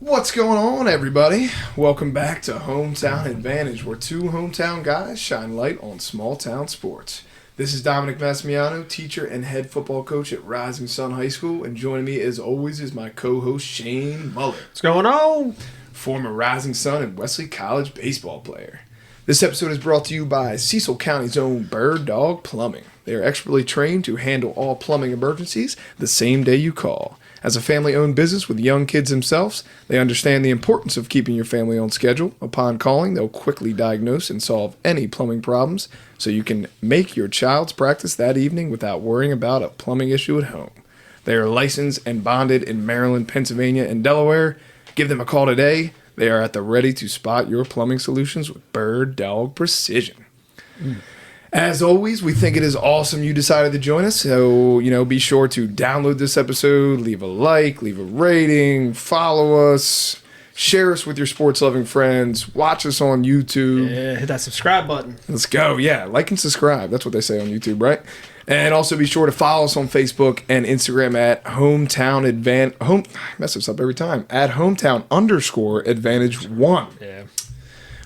What's going on, everybody? Welcome back to Hometown Advantage, where two hometown guys shine light on small town sports. This is Dominic Massimiano, teacher and head football coach at Rising Sun High School, and joining me as always is my co-host Shane Muller. What's going on? Former Rising Sun and Wesley College baseball player. This episode is brought to you by Cecil County's own Bird Dog Plumbing. They are expertly trained to handle all plumbing emergencies the same day you call. As a family-owned business with young kids themselves, they understand the importance of keeping your family on schedule. Upon calling, they'll quickly diagnose and solve any plumbing problems so you can make your child's practice that evening without worrying about a plumbing issue at home. They are licensed and bonded in Maryland, Pennsylvania, and Delaware. Give them a call today. They are at the ready to spot your plumbing solutions with Bird Dog Precision. As always, we think it is awesome you decided to join us, so, be sure to download this episode, leave a like, leave a rating, follow us, share us with your sports-loving friends, watch us on YouTube. Yeah, hit that subscribe button. Let's go, yeah, like and subscribe. That's what they say on YouTube, right? And also be sure to follow us on Facebook and Instagram at Hometown Advantage. I mess this up every time. At Hometown_Advantage1. Yeah.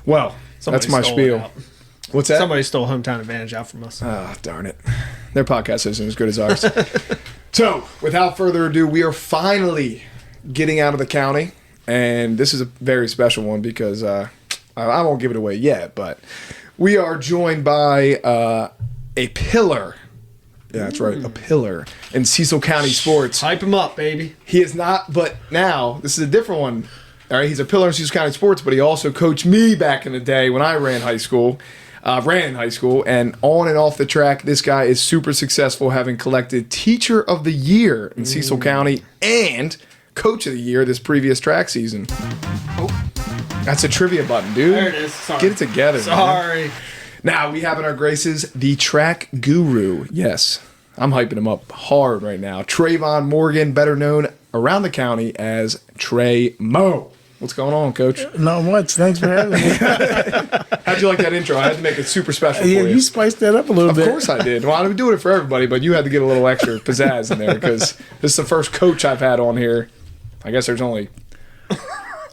Well, Somebody that's my stole spiel. it out. What's that? Somebody stole Hometown Advantage out from us. Ah, darn it. Their podcast isn't as good as ours. So, without further ado, we are finally getting out of the county. And this is a very special one because I won't give it away yet, but we are joined by a pillar. Yeah, that's right. A pillar in Cecil County sports. Hype him up, baby. He is not, but now, this is a different one. All right, he's a pillar in Cecil County sports, but he also coached me back in the day when I ran in high school, and on and off the track, this guy is super successful, having collected Teacher of the Year in Cecil County and Coach of the Year this previous track season. Oh, that's a trivia button, dude. There it is. Sorry. Get it together, Sorry. man. Now, we have in our graces the track guru. Yes, I'm hyping him up hard right now. Travon Morgan, better known around the county as Trey Mo. What's going on, Coach? Not much. Thanks for having me. How'd you like that intro? I had to make it super special for you. Yeah, you spiced that up a little bit. Of course I did. Well, I'm doing it for everybody, but you had to get a little extra pizzazz in there because this is the first coach I've had on here. I guess there's only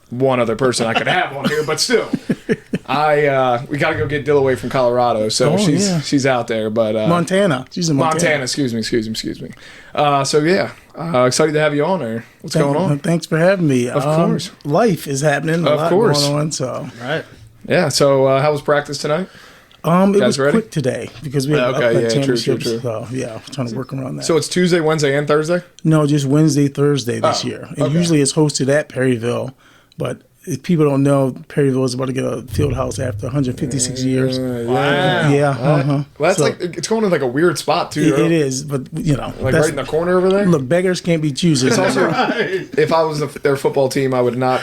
one other person I could have on here, but still. We got to go get Dill away from Colorado, so she's out there. But Montana. She's in Montana. Excuse me. Excited to have you on there. What's going on? Thanks for having me. Of course. Life is happening. A lot going on. So. Right. Yeah. So how was practice tonight? It was ready? Quick today because we have championships. True. So yeah, trying to work around that. So it's Tuesday, Wednesday, and Thursday? No, just Wednesday, Thursday this year. And usually it's hosted at Perryville, but if people don't know, Perryville is about to get a field house after 156 years. Wow. Yeah. Well, that's it's going to like a weird spot too. It is, but like right in the corner over there. Look, beggars can't be choosers. It's also, if I was their football team, I would not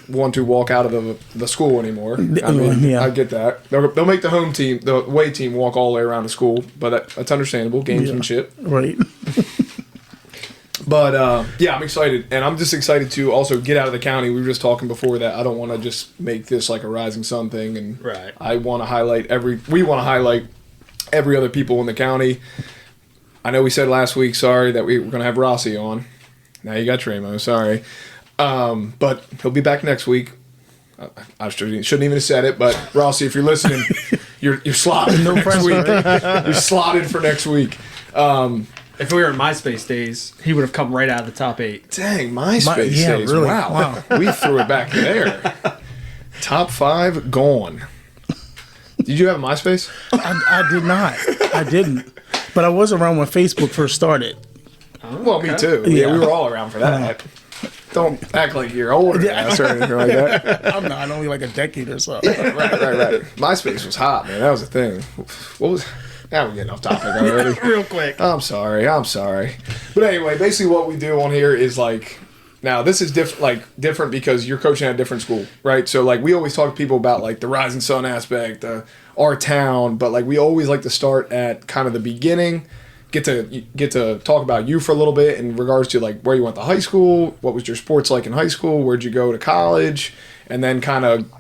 want to walk out of the school anymore. I mean, I get that. They'll make the home team, the away team, walk all the way around the school, but that's understandable. Gamesmanship, right? But, I'm excited, and I'm just excited to also get out of the county. We were just talking before that I don't want to just make this like a Rising Sun thing, and right. we want to highlight every other people in the county. I know we said last week, sorry, that we were going to have Rossi on. Now you got Tremo, sorry. But he'll be back next week. I shouldn't even have said it, but Rossi, if you're listening, you're slotted for next week. You're slotted for next week. If we were in MySpace days, he would have come right out of the top 8. Dang, MySpace days. Really? Wow. We threw it back there. Top 5 gone. Did you have a MySpace? I did not. I didn't. But I was around when Facebook first started. Oh, well, me too. Yeah, we were all around for that. Don't act like you're older than us or anything like that. I'm not. Only like a decade or so. Yeah, right. MySpace was hot, man. That was a thing. What was... Now we're getting off topic already. Real quick. I'm sorry. But anyway, basically what we do on here is like, now this is different because you're coaching at a different school, right? So like we always talk to people about like the Rising Sun aspect, our town, but like we always like to start at kind of the beginning, get to talk about you for a little bit in regards to like where you went to high school, what was your sports like in high school, where'd you go to college, and then kind of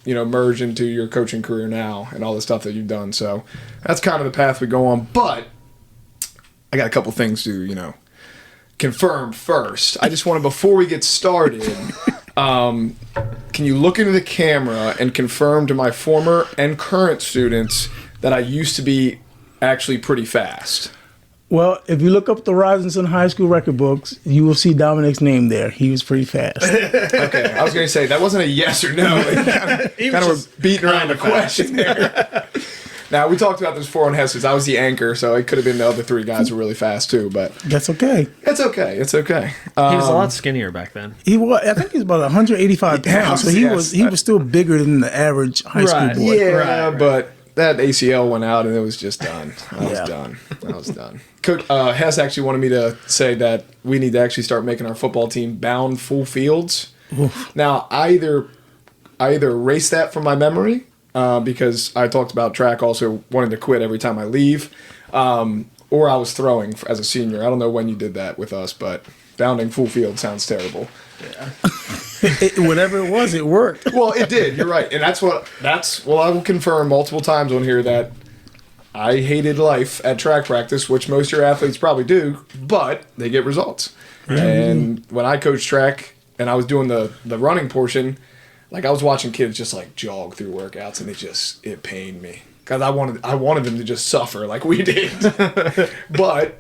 merge into your coaching career now and all the stuff that you've done. So that's kind of the path we go on. But I got a couple things to, confirm first. I just want to, before we get started, Can you look into the camera and confirm to my former and current students that I used to be actually pretty fast? Well, if you look up the Robinson High School record books, you will see Dominic's name there. He was pretty fast. Okay, I was going to say, that wasn't a yes or no. Kind of was beating around the question there. Now, we talked about this before on Hesses. I was the anchor, so it could have been the other three guys who were really fast, too. But that's okay. It's okay. It's okay. He was a lot skinnier back then. He was. I think he was about 185 pounds, so he was still bigger than the average high school boy. Yeah, right. But that ACL went out, and it was just done. I was done. Coach Hess actually wanted me to say that we need to actually start making our football team bound full fields. Oof. Now, I either erase that from my memory, because I talked about track also wanting to quit every time I leave, or I was throwing as a senior. I don't know when you did that with us, but bounding full field sounds terrible. Yeah. Whatever it was, it worked. Well, it did. You're right, and I will confirm multiple times on here that I hated life at track practice, which most of your athletes probably do, but they get results. Mm-hmm. And when I coached track and I was doing the running portion, like I was watching kids just like jog through workouts, and it pained me because I wanted them to just suffer like we did, but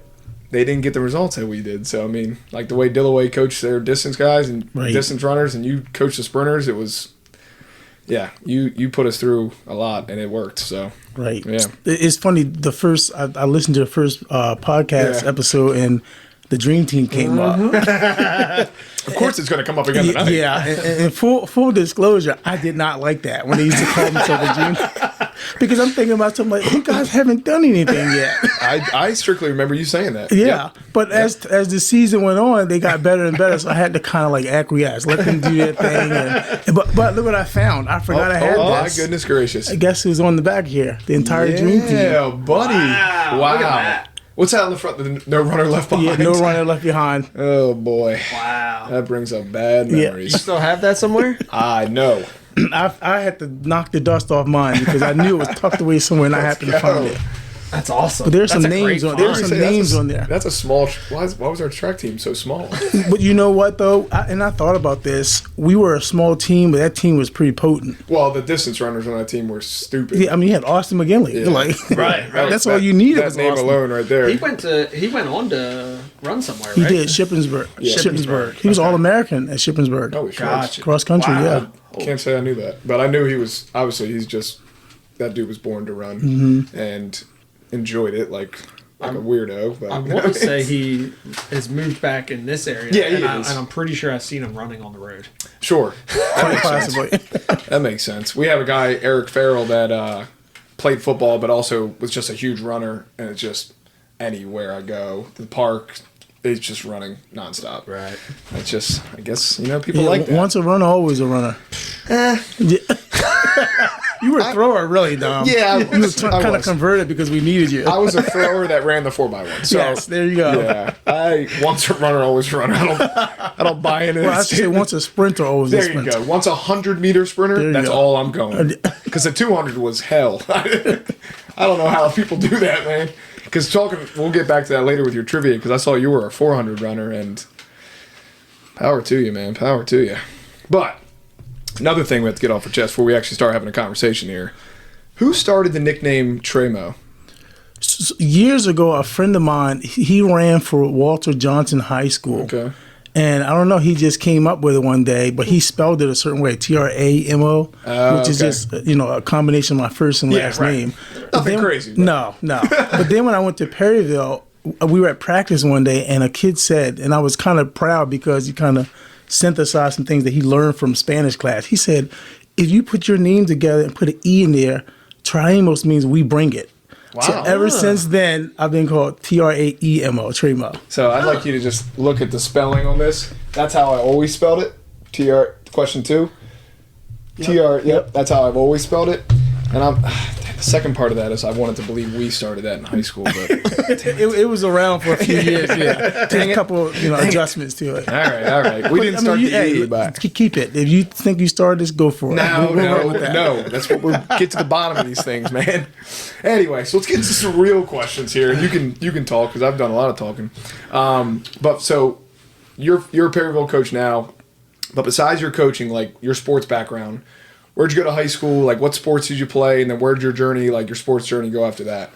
they didn't get the results that we did. So I mean, like the way Dillaway coached their distance guys and distance runners, and you coached the sprinters, it was, yeah, you put us through a lot, and it worked. So right, yeah, it's funny. The first I listened to the first podcast episode, and the Dream Team came up. Of course, it's going to come up again tonight. Yeah, and full disclosure, I did not like that when they used to call themselves the Dream Team. Because I'm thinking about something like, you guys haven't done anything yet. I strictly remember you saying that. Yeah, yep. But as the season went on, they got better and better, so I had to kind of like acquiesce, let them do their thing. But look what I found. I forgot I had this. Oh, my goodness gracious. I guess it was on the back here, the entire Dream Team. Yeah, buddy. Wow. Look at that. What's that on the front? No runner left behind. Yeah, no runner left behind. Oh, boy. Wow. That brings up bad memories. You still have that somewhere? I know. I had to knock the dust off mine because I knew it was tucked away somewhere, and I happened to find it. That's awesome. But there's some names on. There's some names on there. That's a small. Why was our track team so small? But you know what though? I thought about this. We were a small team, but that team was pretty potent. Well, the distance runners on that team were stupid. Yeah, I mean, you had Austin McGinley. Yeah. Like, right. That's all you needed. That name alone, right there. He went on to run somewhere. He right? did Shippensburg. Yeah. Shippensburg. He was All-American at Shippensburg. Oh, gotcha. Cross country. Wow. Yeah. Can't say I knew that, but I knew he was. Obviously, that dude was born to run and enjoyed it like a weirdo. But I want to say he has moved back in this area. Yeah, and I'm pretty sure I've seen him running on the road. Sure, Quite possibly. that makes sense. We have a guy, Eric Farrell, that played football, but also was just a huge runner, and it's just anywhere I go, the park, it's just running nonstop. Right. It's just, I guess, people like that. Once a runner, always a runner. You were a thrower, really, Dom. Yeah, you were kind of converted because we needed you. I was a thrower that ran the 4x1. So, yes, there you go. Yeah, I once a runner, always a runner. I don't buy into well, I should say once a sprinter, always a sprinter. There you go. Once a 100-meter sprinter, that's all I'm going. Because the 200 was hell. I don't know how people do that, man. Because we'll get back to that later with your trivia. Because I saw you were a 400 runner, and power to you, man. Power to you. But another thing we have to get off our chest before we actually start having a conversation here. Who started the nickname Tremo? Years ago, a friend of mine, he ran for Walter Johnson High School. Okay. And I don't know, he just came up with it one day, but he spelled it a certain way, Tramo, which is just, a combination of my first and last name. Nothing crazy. But. No. But then when I went to Perryville, we were at practice one day, and a kid said, and I was kind of proud because he kind of synthesized some things that he learned from Spanish class. He said, if you put your name together and put an E in there, Traemos means we bring it. Wow. So ever since then, I've been called Traemo, Tremo. So I'd like you to just look at the spelling on this. That's how I always spelled it. Question 2. Yep. That's how I've always spelled it. And the second part of that is I wanted to believe we started that in high school, but it was around for a few years. Yeah, there's a couple adjustments to it. All right. We didn't start the E, but keep it. If you think you started this, go for it. No. That's what we'll get to the bottom of these things, man. Anyway, so let's get into some real questions here. You can talk because I've done a lot of talking. But so you're a Perryville coach now. But besides your coaching, like your sports background, where'd you go to high school? Like, what sports did you play? And then where'd your journey, like your sports journey, go after that?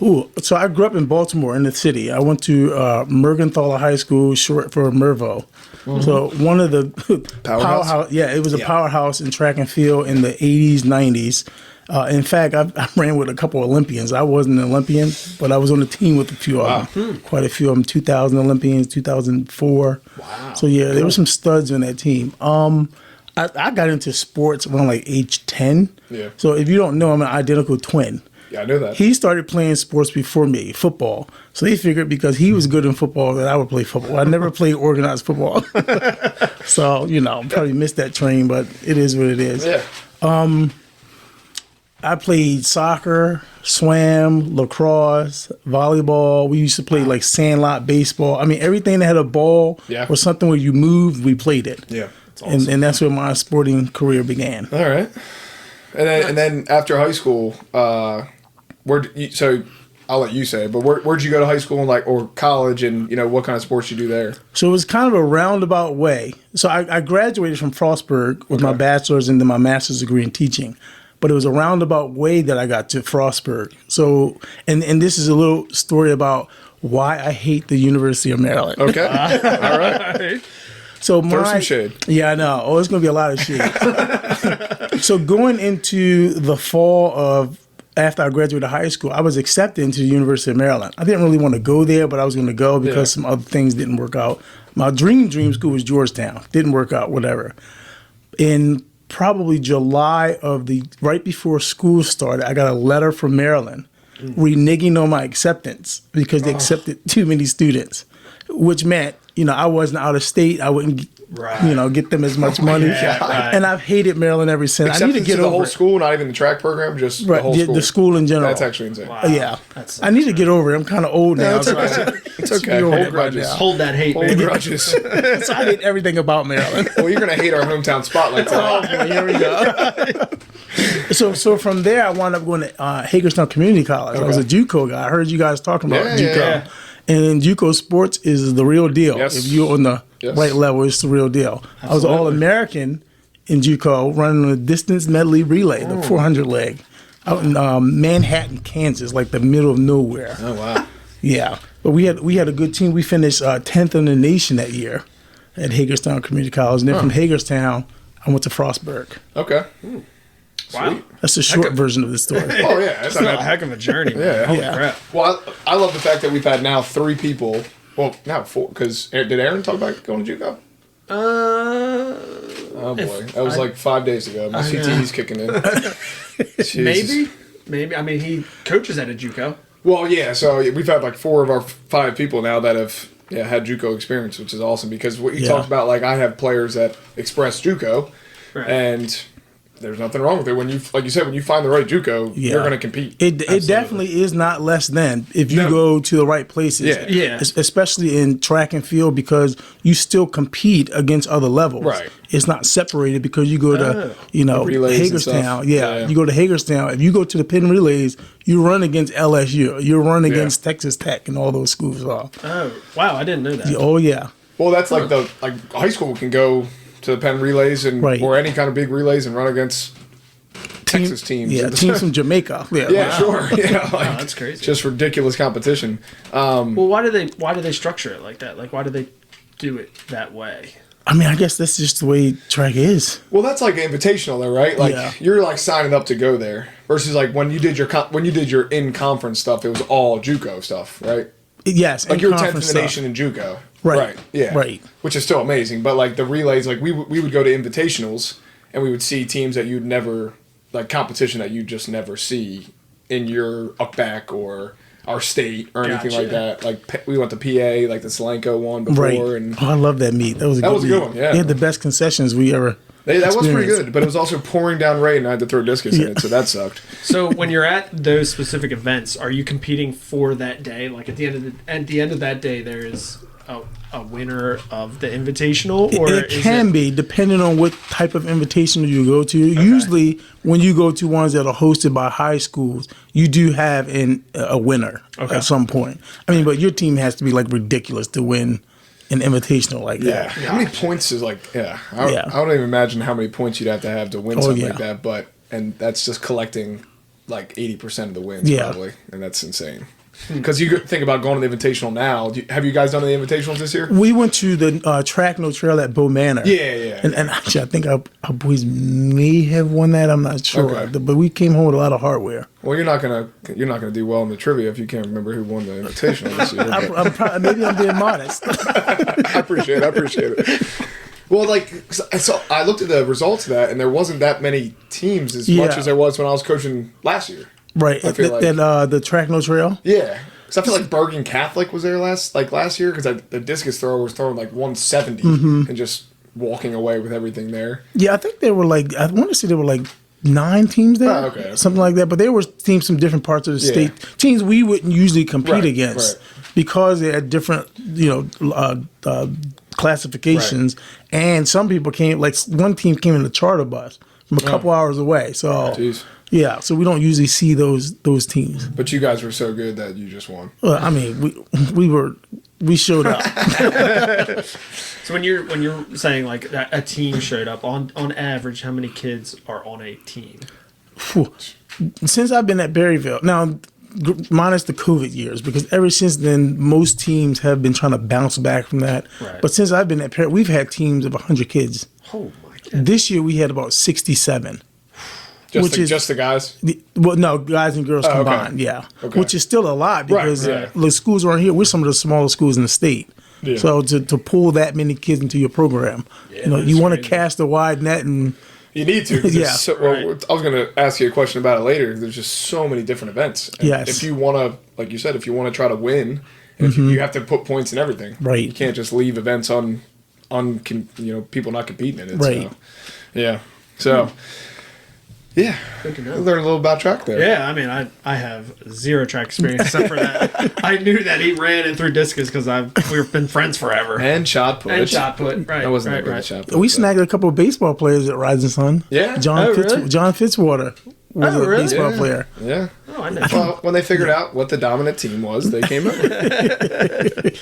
Ooh, so I grew up in Baltimore, in the city. I went to Mergenthaler High School, short for Mervo. So one of the powerhouse. Yeah, it was a powerhouse in track and field in the 80s, 90s. In fact, I ran with a couple of Olympians. I wasn't an Olympian, but I was on the team with a few of them. Quite a few of them, 2000 Olympians, 2004. Wow. So, yeah, there were some studs on that team. I got into sports around like age 10. Yeah. So if you don't know, I'm an identical twin. Yeah, I knew that. He started playing sports before me, football. So they figured because he was good in football that I would play football. I never played organized football. So, probably missed that train, but it is what it is. Yeah. I played soccer, swam, lacrosse, volleyball. We used to play like sandlot baseball. I mean, everything that had a ball or something where you moved, we played it. Yeah, that's awesome. And that's where my sporting career began. All right. And then after high school, so I'll let you say it, but where'd you go to high school and or college, and what kind of sports you do there? So it was kind of a roundabout way. So I graduated from Frostburg with my bachelor's and then my master's degree in teaching. But it was a roundabout way that I got to Frostburg. So, and this is a little story about why I hate the University of Maryland. Okay. All right. So throw some shade. Yeah, I know. Oh, it's going to be a lot of shade. So going into the fall of after I graduated high school, I was accepted into the University of Maryland. I didn't really want to go there, but I was going to go because some other things didn't work out. My dream school was Georgetown. Didn't work out, whatever. In probably July right before school started, I got a letter from Maryland reneging on my acceptance because they accepted too many students, which meant, I wasn't out of state. I wouldn't, get them as much money. And I've hated Maryland ever since. Acceptance I need to get the over whole it. school, not even the track program, just the whole school. The school in general. That's actually insane. Wow. Yeah. I need to get over it. I'm kind of old now. It's okay. It's okay. Hold grudges. Hold that hate, Hold grudges. So I hate everything about Maryland. Well, you're going to hate our hometown spotlight tonight. Here we go. So from there, I wound up going to Hagerstown Community College. I was a JUCO guy. I heard you guys talking about JUCO. Yeah. And JUCO sports is the real deal. Yes. If you're on the right level, it's the real deal. Absolutely. I was All-American in JUCO running a distance medley relay, the 400 leg, out in Manhattan, Kansas, like the middle of nowhere. Oh, wow. Yeah. But we had a good team. We finished 10th in the nation that year at Hagerstown Community College. And then from Hagerstown, I went to Frostburg. Okay. Wow. That's the short version of the story. Oh, yeah. That's a heck of a journey. Yeah. Holy crap. Well, I love the fact that we've had now 3 people. Well, now 4. Because did Aaron talk about going to JUCO? Oh, boy. That was like 5 days ago. My CTE's kicking in. Maybe. I mean, he coaches at a JUCO. Well, yeah. So we've had like 4 of our 5 people now that have had JUCO experience, which is awesome. Because what you talked about, I have players that express JUCO. Right. And there's nothing wrong with it. When you, like you said, when you find the right JUCO, you're going to compete. It definitely is not less than if you go to the right places. Yeah. Especially in track and field because you still compete against other levels. Right. It's not separated because you go to, Hagerstown. Yeah. You go to Hagerstown. If you go to the Penn Relays, you run against LSU. You run against Texas Tech and all those schools. Oh, wow. I didn't know that. Oh, yeah. Well, that's like high school can go to the Penn Relays or any kind of big relays and run against Texas teams. Yeah, teams from Jamaica. Yeah, sure. Yeah, that's crazy. Just ridiculous competition. Well, why do they structure it like that? Like, why do they do it that way? I mean, I guess that's just the way track is. Well, that's like invitational, though, right? Like you're signing up to go there versus when you did your in conference stuff, it was all JUCO stuff, right? Yes, like you're 10th in the nation in JUCO. Right. Yeah. Right. Which is still amazing. But the relays, we would go to invitationals and we would see teams that you'd never, competition that you just never see in your UPBAC or our state or anything like that. We went to PA, the Solanco one before. Right. And I love that meet. That was a good one, yeah. They had the best concessions we ever that was pretty good, but it was also pouring down rain and I had to throw discus in it, so that sucked. So when you're at those specific events, are you competing for that day? Like at the end of that day, there is a winner of the invitational, or it can be depending on what type of invitational you go to. Okay. Usually, when you go to ones that are hosted by high schools, you do have a winner at some point. I mean, but your team has to be ridiculous to win an invitational like Yeah. that. How many points is like? Yeah. I Yeah. don't even imagine how many points you'd have to win something yeah. like that. And that's just collecting like 80% of the wins probably, and that's insane. Because you think about going to the Invitational now. Have you guys done the Invitationals this year? We went to the track no trail at Bow Manor. Yeah. And actually, I think our boys may have won that. I'm not sure, Okay. but we came home with a lot of hardware. Well, you're not gonna do well in the trivia if you can't remember who won the Invitational this year. Maybe I'm being modest. I appreciate it. Well, so I looked at the results of that, and there wasn't that many teams as much as there was when I was coaching last year. Right. I feel like The track no trail. yeah, because I feel like Bergen Catholic was there last year because the discus thrower was throwing like 170 and just walking away with everything there. Yeah, I think they were I want to say there were 9 teams there, Okay. something like that. But there were teams from different parts of the state, teams we wouldn't usually compete against because they had different, classifications. And some people came, one team came in a charter bus from a couple hours away. So, yeah, so we don't usually see those teams. But you guys were so good that you just won. Well, I mean, we showed up. So when you're saying like a team showed up, on average, how many kids are on a team? Since I've been at Perryville, now minus the COVID years, because ever since then, most teams have been trying to bounce back from that. Right. But since I've been at Perryville, we've had teams of 100 kids. Oh my God. This year we had about 67. Just the guys? No, guys and girls combined, yeah. Okay. Which is still a lot because the schools around here, we're some of the smallest schools in the state. Yeah. So to pull that many kids into your program, you want to cast a wide net and... You need to. I was going to ask you a question about it later. There's just so many different events. And if you want to, like you said, if you want to try to win, you have to put points in everything. Right. You can't just leave events on people not competing in it. Right. So, yeah. So... Yeah, good to know. Learn a little about track there. Yeah, I mean, I have zero track experience except for that. I knew that he ran and threw discus because we've been friends forever. And shot put. Right. I wasn't that good at shot put. We snagged a couple of baseball players at Rising Sun. Yeah? John Fitzwater was a baseball player. Yeah. Oh, I know. Well, when they figured out what the dominant team was, they came over.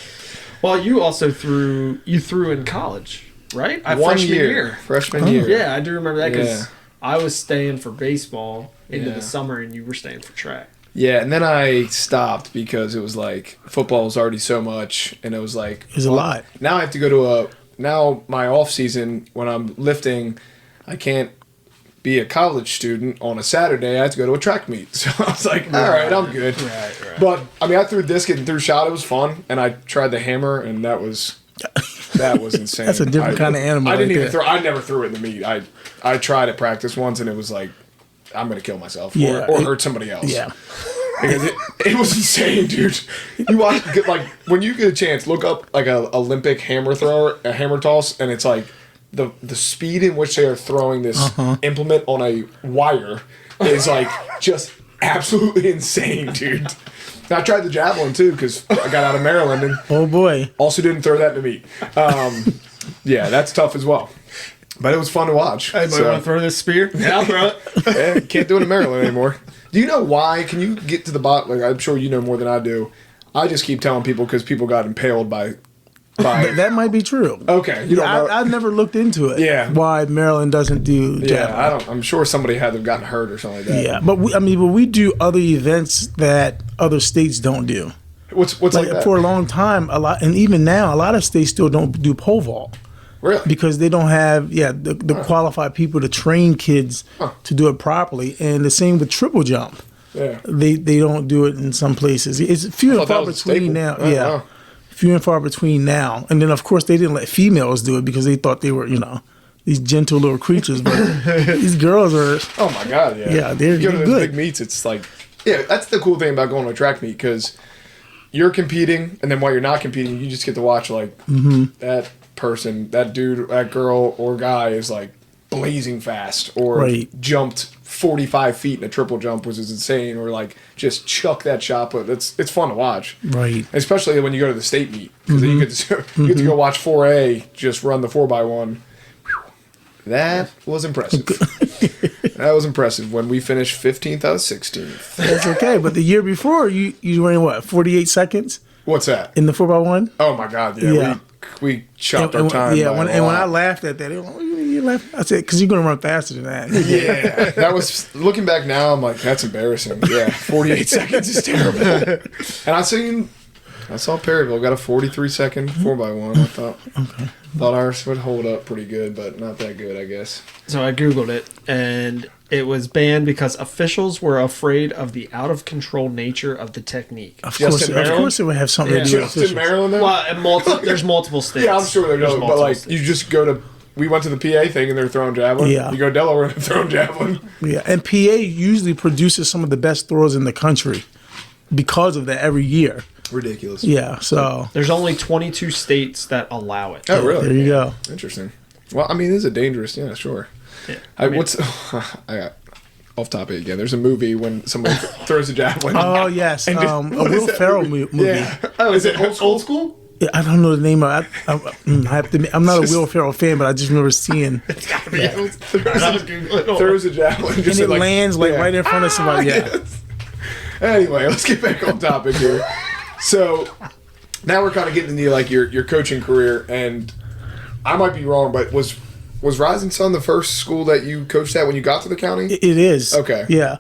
Well, you also threw in college, right? Freshman year. Yeah, I do remember that because I was staying for baseball into the summer, and you were staying for track. Yeah, and then I stopped because it was like football was already so much, and it was like a lot. Now I have to go to now my off season when I'm lifting, I can't be a college student on a Saturday. I have to go to a track meet, so I was like, all right, I'm good. Right. But I mean, I threw disc and threw shot. It was fun, and I tried the hammer, and that was insane. That's a different kind of animal. I didn't even throw. I never threw it in the meet. I tried at practice once, and it was like, I'm gonna kill myself or hurt somebody else. Yeah, because it was insane, dude. You watch when you get a chance, look up like a Olympic hammer thrower, a hammer toss, and it's like the speed in which they are throwing this implement on a wire is like just absolutely insane, dude. And I tried the javelin too because I got out of Maryland and oh boy, also didn't throw that to me. Yeah, that's tough as well. But it was fun to watch. Hey, want to throw this spear? Yeah, I'll throw it. Yeah, can't do it in Maryland anymore. Do you know why? Can you get to the bottom? Like, I'm sure you know more than I do. I just keep telling people because people got impaled by. That might be true. Okay, you don't know. I've never looked into it. Yeah, why Maryland doesn't do javelin. Yeah, I don't. I'm sure somebody had to have gotten hurt or something like that. Yeah, but we do other events that other states don't do. What's like that? For a long time, a lot, and even now, a lot of states still don't do pole vault. Really? Because they don't have the qualified people to train kids to do it properly, and the same with triple jump. Yeah, they don't do it in some places. It's few and far between now. Yeah, few and far between now. And then of course they didn't let females do it because they thought they were these gentle little creatures, but these girls are. Oh my God! Yeah, they're you go to those good. big meets. It's like that's the cool thing about going to a track meet because you're competing, and then while you're not competing, you just get to watch that person, that dude, that girl or guy is like blazing fast or jumped 45 feet in a triple jump, which is insane, or like just chuck that shot put. It's fun to watch, right? Especially when you go to the state meet because then you get to go watch 4A just run the 4x1. That was impressive. That was impressive when we finished 15th out of 16th. That's okay, but the year before you ran what 48 seconds. What's that? in the 4x1. Oh my God! Yeah, Yeah. we chopped our time. Yeah, by when a I lot. laughed at that, they were like, you laugh. I said, because you're going to run faster than that. Yeah, that was looking back now. I'm like, that's embarrassing. Yeah, 48 seconds is terrible. And I saw Perryville got a 43-second 4x1. I thought ours would hold up pretty good, but not that good, I guess. So I Googled it, and it was banned because officials were afraid of the out-of-control nature of the technique. Of Justin Maryland? course, it would have something to do with Justin officials. Maryland, though? Well, and there's multiple states. Yeah, I'm sure they're There's but multiple like states. you just go to. We went to the PA thing and they're throwing javelin. Yeah. You go to Delaware and they're throwing javelin. Yeah, and PA usually produces some of the best throwers in the country because of that every year. Ridiculous. Yeah, so There's only 22 states that allow it. Oh, really? there you go. Interesting. Well, I mean, this is a dangerous. Yeah, sure. Yeah. I got off topic again. There's a movie when somebody throws a javelin. Oh yes, And a what is Will that Ferrell movie? movie. Yeah. Oh, is it old school? Yeah, I don't know the name of it. I have to. I'm not a Will Ferrell fan, but I just remember seeing. Throws a javelin. And Just it like, lands like right in front of somebody. Yeah. Yes. Anyway, let's get back on topic here. So now we're kind of getting into like your coaching career, and I might be wrong, but was Rising Sun the first school that you coached at when you got to the county? It is. Okay. Yeah.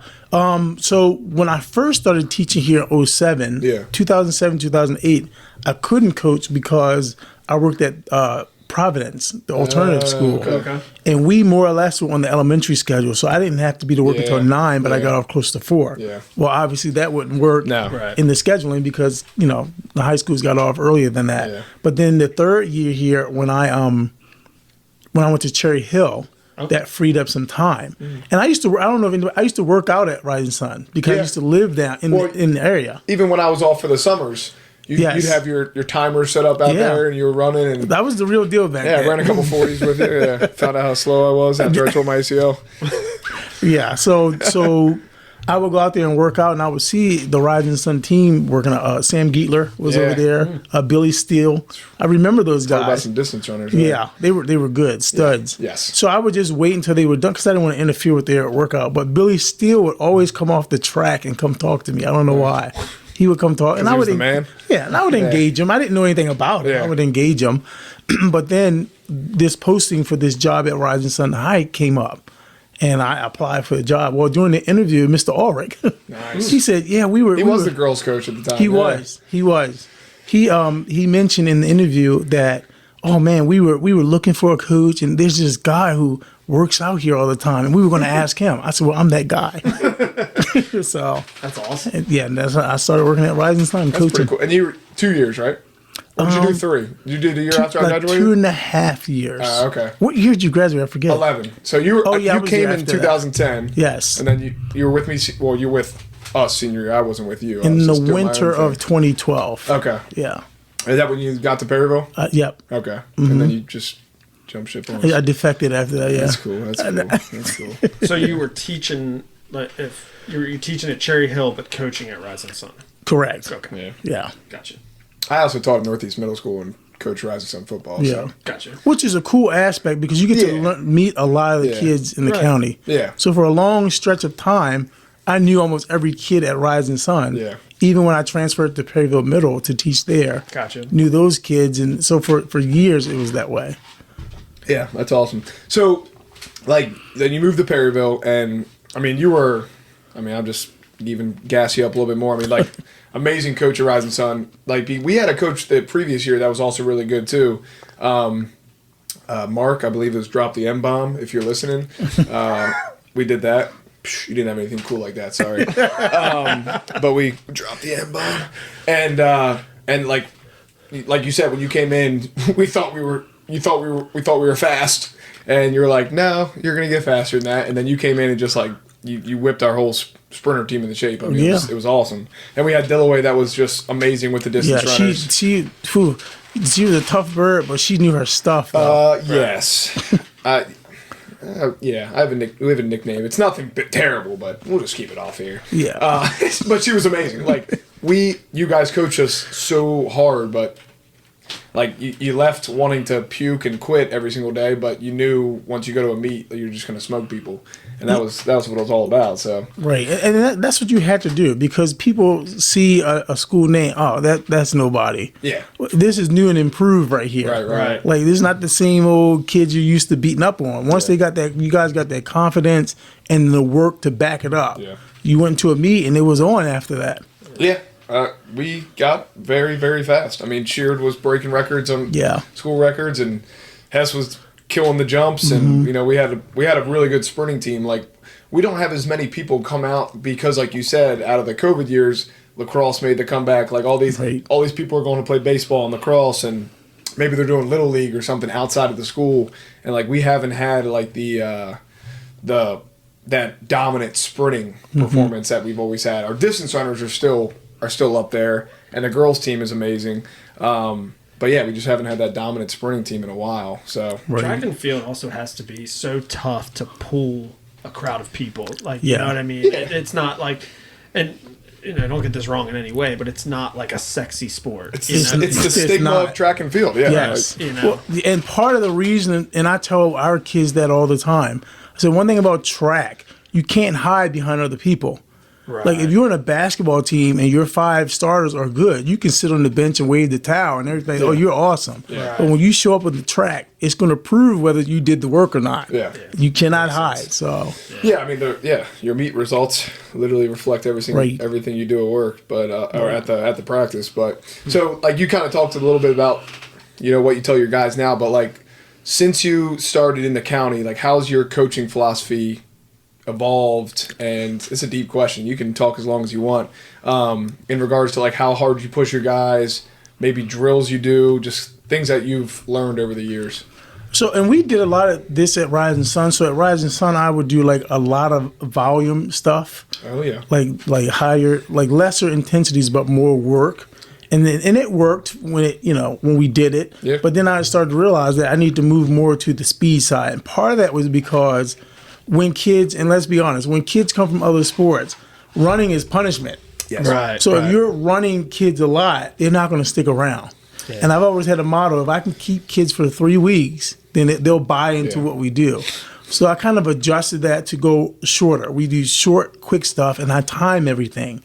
So when I first started teaching here in 07, Yeah. 2007, 2008, I couldn't coach because I worked at Providence, the alternative school. Okay. And we more or less were on the elementary schedule. So I didn't have to be to work Yeah. until 9, but I Yeah. got off close to 4. Yeah. Well, obviously that wouldn't work No. Right. in the scheduling because, the high schools got off earlier than that. Yeah. But then the third year here when I went to Cherry Hill, that freed up some time. And I used to, I don't know if anybody, I used to work out at Rising Sun because I Yeah. used to live down in, Well, in the area. Even when I was off for the summers, Yes. you'd have your timer set up out Yeah. there, and you were running. And That was the real deal back yeah, I then. ran a couple 40s with you. Yeah, found out how slow I was after I tore my ACL. Yeah, so I would go out there and work out, and I would see the Rising Sun team working. Sam Geetler was Yeah. over there. Billy Steele. I remember those Talk about guys. some distance runners. Right? Yeah, they were good studs. Yes. So I would just wait until they were done because I didn't want to interfere with their workout. But Billy Steele would always come off the track and come talk to me. I don't know why. He would come talk, and I he would was the man? Yeah, and I would engage him. I didn't know anything about it. Yeah. I would engage him, but then this posting for this job at Rising Sun High came up. And I applied for the job. Well, during the interview, Mr. Ulrich, Nice. he said, "Yeah, we were." He was the girls' coach at the time. He yeah. was. He was. He mentioned in the interview that, oh man, we were looking for a coach, and there's this guy who works out here all the time, and we were going to ask him. I said, well, I'm that guy. So That's awesome. yeah, that's how I started working at Rising Sun That's coaching. pretty cool. And you were 2 years, right? Or did you do 3? You did a year after I Like graduated? 2.5 years. Okay. What year did you graduate? I forget. 11. So you were. Oh, yeah, I you was came there in after that. 2010. Yes. And then you were with me. Well, you were with us senior year. I wasn't with you. I In was the just doing my winter own of thing. 2012. Okay. Yeah. Is that when you got to Perryville? Yep. Okay. And then you just jump ship on us. I defected after that. Yeah. That's cool. That's cool. That's cool. So you were teaching, like, if you're teaching at Cherry Hill, but coaching at Rising Sun. Correct. Okay. Yeah. Yeah. Gotcha. I also taught at Northeast Middle School and coached Rising Sun football. Yeah. So. Gotcha. Which is a cool aspect because you get to Yeah. meet a lot of the Yeah. kids in the Right. county. Yeah. So for a long stretch of time, I knew almost every kid at Rising Sun. Yeah. Even when I transferred to Perryville Middle to teach there, Gotcha. knew those kids, and so for years it was that way. Yeah, that's awesome. So, like, then you moved to Perryville, and I mean, I'm just even gas you up a little bit more. I mean, like, amazing coach at Rising Sun. Like, we had a coach the previous year that was also really good too. Mark, I believe, was Drop the M Bomb. If you're listening, we did that. Psh, you didn't have anything cool like that, sorry. But we dropped the M Bomb, and like you said, when you came in, we thought we were fast, and you were like, no, you're gonna get faster than that. And then you came in and just like you whipped our whole sprinter team into shape. I mean, Yeah. it was awesome. And we had Dillaway that was just amazing with the distance Yeah, runners. she was a tough bird, but she knew her stuff. Though. Yes. Yeah, we have a nickname. It's nothing terrible, but we'll just keep it off here. Yeah. But she was amazing. Like you guys coach us so hard, but like you left wanting to puke and quit every single day, but you knew once you go to a meet that you're just going to smoke people, and that was what it was all about. So right, and that's what you had to do, because people see a school name. Oh, that's nobody. yeah, This is new and improved right here. right. Like, this is not the same old kids you're used to beating up on. Once they got that, you guys got that confidence and the work to back it up. Yeah. You went to a meet and it was on after that. Yeah. We got very, very fast. I mean, Sheard was breaking records on school records, and Hess was killing the jumps, and we had a really good sprinting team. Like, we don't have as many people come out because, like you said, out of the COVID years, lacrosse made the comeback. Like, all these people are going to play baseball and lacrosse, and maybe they're doing little league or something outside of the school, and like we haven't had like that dominant sprinting performance that we've always had. Our distance runners are still up there, and the girls team is amazing. But yeah, we just haven't had that dominant sprinting team in a while. So track and field also has to be so tough to pull a crowd of people. Like, you know what I mean? Yeah. It's not like, and don't get this wrong in any way, but it's not like a sexy sport. It's the stigma of track and field. Yeah. Yes. Well, and part of the reason, and I tell our kids that all the time, I said, one thing about track, you can't hide behind other people. Right. Like, if you're in a basketball team and your 5 starters are good, you can sit on the bench and wave the towel and everything. Yeah. Oh, you're awesome. Yeah. But when you show up with the track, it's going to prove whether you did the work or not. Yeah. You cannot hide. So. Yeah, I mean, your meet results literally reflect everything you do at work, but or at the practice. But so, like, you kind of talked a little bit about what you tell your guys now, but like, since you started in the county, like, how's your coaching philosophy evolved? And it's a deep question, you can talk as long as you want, in regards to like how hard you push your guys, maybe drills you do, just things that you've learned over the years. So, and we did a lot of this at Rising Sun. So at Rising Sun, I would do like a lot of volume stuff. Oh yeah. Like higher, like lesser intensities, but more work. And it worked when when we did it. Yeah. But then I started to realize that I need to move more to the speed side. And part of that was because when kids, and let's be honest, when kids come from other sports, running is punishment. Yes. Right. So if you're running kids a lot, they're not going to stick around. Yeah. And I've always had a motto: if I can keep kids for 3 weeks, then they'll buy into what we do. So I kind of adjusted that to go shorter. We do short, quick stuff, and I time everything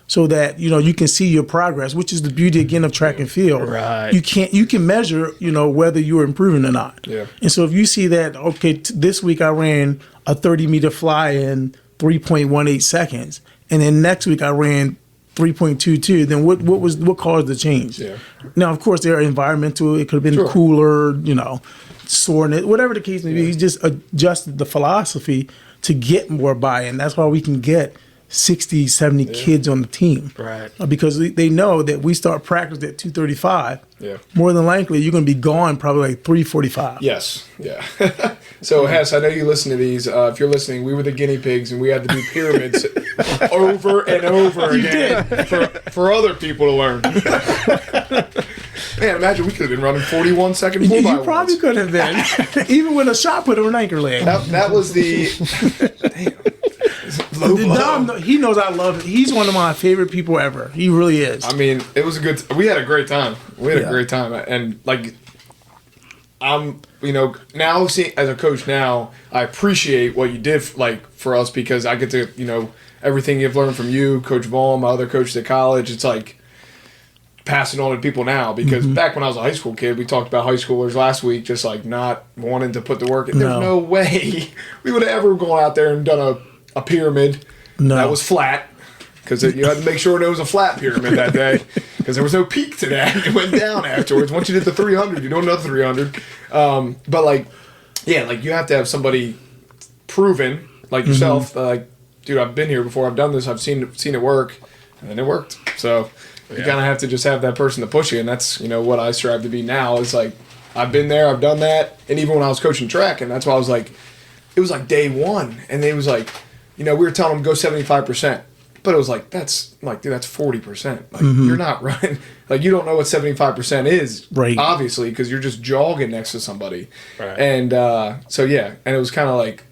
so that you can see your progress, which is the beauty again of track and field. Right. You can measure whether you're improving or not. Yeah. And so if you see that, okay, this week I ran a 30-meter fly in 3.18 seconds, and then next week I ran 3.22, then what caused the change? Yeah. Now, of course, they're environmental. It could have been cooler, soreness, whatever the case may be. He just adjusted the philosophy to get more buy-in. That's why we can get 60, 70 kids on the team. Right. Because they know that we start practice at 2:35. Yeah. More than likely, you're going to be gone probably like 3:45. Yes. Yeah. So, Hess, I know you listen to these. If you're listening, we were the guinea pigs, and we had to do pyramids over and over again for other people to learn. Man, imagine we could have been running 41-second 4x1s. You probably could have been. Even with a shot put on an anchor leg. That was the... Damn. Low blow. He knows I love it. He's one of my favorite people ever. He really is. I mean, it was we had a great time. We had a great time. And, like, I'm, now seeing, as a coach now, I appreciate what you did, for us, because I get to, everything you've learned from you, Coach Vaughn, my other coaches at college, it's like passing on to people now. Because back when I was a high school kid, we talked about high schoolers last week, just, like, not wanting to put the work in. There's no way we would have ever gone out there and done a pyramid that was flat, because you had to make sure it was a flat pyramid that day, because there was no peak to that. It went down afterwards. Once you did the 300, you do another 300. But you have to have somebody proven, like yourself, like, dude, I've been here before, I've done this, I've seen it work, and then it worked. So you kind of have to just have that person to push you, and that's what I strive to be now. Is like, I've been there, I've done that, and even when I was coaching track, and that's why I was like, it was like day one, and they was like, we were telling them go 75%, but it was like, that's 40%. Like, you're not running, like, you don't know what 75% is, right? Obviously, because you're just jogging next to somebody, right? And and it was kind of like,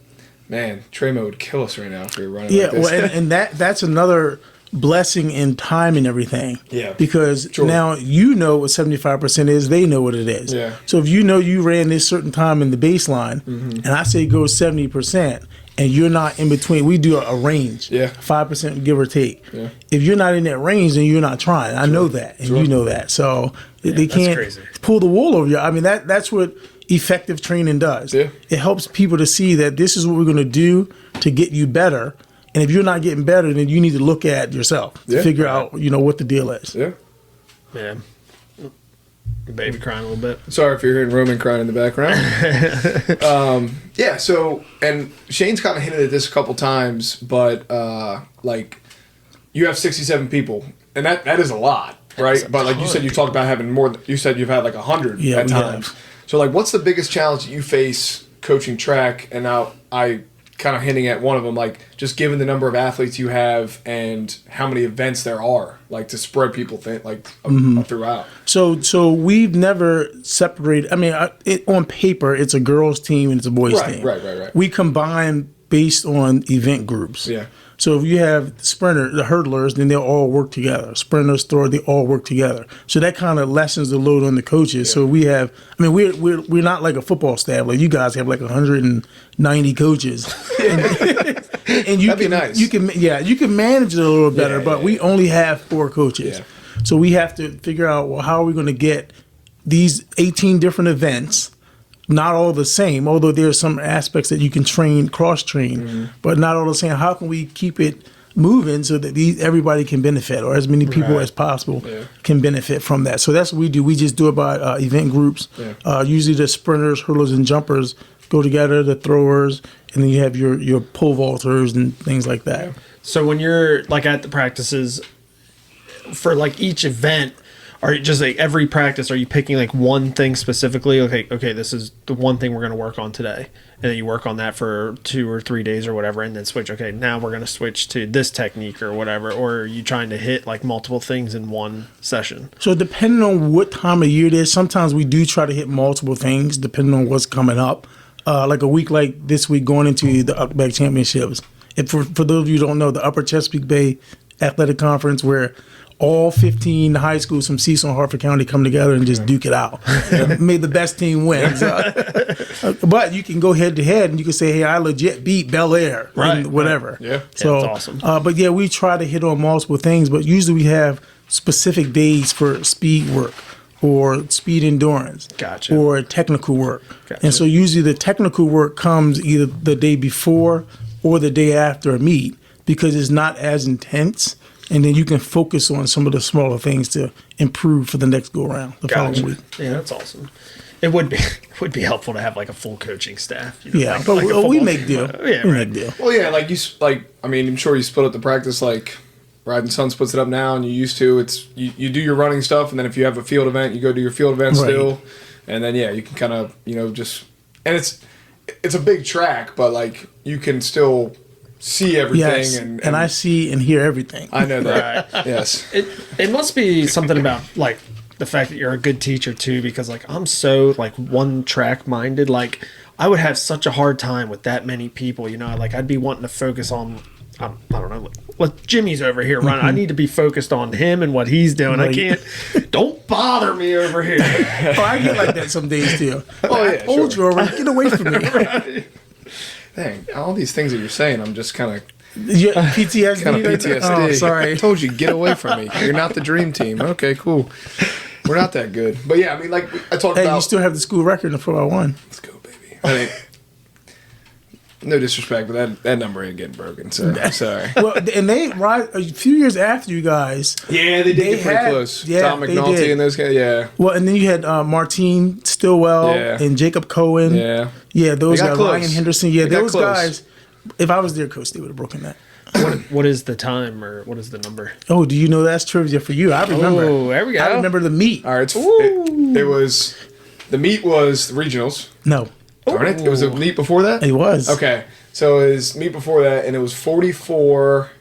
man, Tremo would kill us right now if we were running like this. Well, and that's another blessing in time and everything. Yeah. Because Sure. now you know what 75% is, they know what it is. Yeah. So if you know you ran this certain time in the baseline, and I say go 70%, and you're not in between, we do a range. Yeah. 5% give or take. Yeah. If you're not in that range, then you're not trying. I know that, and you know that. So they can't crazy. pull the wool over you. I mean, that's what effective training does. Yeah. It helps people to see that this is what we're going to do to get you better. And if you're not getting better, then you need to look at yourself to Yeah. figure out, what the deal is. Yeah. Yeah. Baby crying a little bit. Sorry if you're hearing Roman crying in the background. Yeah, so, and Shane's kind of hinted at this a couple times, but, like, you have 67 people, and that is a lot, right? But like you said, you talked about having more, you said you've had like 100 at times. Have. So, like, what's the biggest challenge that you face coaching track? And now I kind of hinting at one of them, like, just given the number of athletes you have and how many events there are, like, to spread people throughout. So we've never separated. I mean, on paper, it's a girls' team and it's a boys' team. Right. We combine based on event groups. Yeah. So if you have the hurdlers, then they'll all work together. Sprinters, thrower, they all work together. So that kind of lessens the load on the coaches. So we have, I mean, we're not like a football staff. Like you guys have like 190 coaches. And you That'd be can, nice. you can manage it a little better, but we only have 4 coaches. Yeah. So we have to figure out, well, how are we going to get these 18 different events, not all the same, although there's some aspects that you can cross-train, but not all the same. How can we keep it moving so that everybody can benefit, or as many people as possible can benefit from that? So that's what we do. We just do it by event groups. Usually the sprinters, hurdlers, and jumpers go together, the throwers, and then you have your pole vaulters and things like that. So when you're like at the practices for like each event, are you just like every practice, are you picking like one thing specifically? Okay, this is the one thing we're going to work on today. And then you work on that for 2 or 3 days or whatever, and then switch. Okay, now we're going to switch to this technique or whatever. Or are you trying to hit like multiple things in one session? So depending on what time of year it is, sometimes we do try to hit multiple things depending on what's coming up. Like a week like this week going into the Upback Championships. And for those of you who don't know, the Upper Chesapeake Bay Athletic Conference, where all 15 high schools from Cecil and Harford County come together and just duke it out. May the best team win. But you can go head to head and you can say, hey, I legit beat Bel Air, Right, whatever. Yeah. So that's awesome. But yeah, we try to hit on multiple things, but usually we have specific days for speed work or speed endurance. Gotcha. Or technical work. Gotcha. And so usually the technical work comes either the day before or the day after a meet because it's not as intense. And then you can focus on some of the smaller things to improve for the next go around the following week. Yeah, that's awesome. It would be helpful to have like a full coaching staff. Yeah, like, but like a we football make team. deal. Yeah, We right. make deal. Well, yeah, I mean, I'm sure you split up the practice like Riding Sun splits it up now, and you used to. It's you do your running stuff, and then if you have a field event, you go do your field event still, and then you can kind of just, and it's a big track, but like you can still see everything. Yes, and I see and hear everything. I know that. Yes. It must be something about like the fact that you're a good teacher too, because like I'm so like one track minded. Like I would have such a hard time with that many people. Like I'd be wanting to focus on. I don't know. What Jimmy's over here running. I need to be focused on him and what he's doing. I can't. Don't bother me over here. I get like that some days too. I told you already. Get away from me. Dang, all these things that you're saying, I'm just kind of PTSD. kind of PTSD. Oh, sorry. I told you, get away from me. You're not the dream team. Okay, cool. We're not that good. But yeah, I mean, like I talked Hey, about. you still have the school record in the 4x1. Let's go, baby. I mean, no disrespect, but that number ain't getting broken. So I'm sorry. Well, and they a few years after you guys. Yeah, they did get pretty close. Yeah, Tom they McNulty did. and those guys. Yeah. Well, and then you had Martine Stillwell and Jacob Cohen. Yeah. Yeah, those They got guys. close. Ryan Henderson. Yeah, They got those close. guys. If I was their coach, they would have broken that. What is the time or what is the number? Oh, do you know that's trivia for you? I remember. Oh, there we go. I remember the meet. All right. It was the meet was the regionals. No, Darn it! It was the meet before that. it was. Okay, so it was meet before that, and it was 44.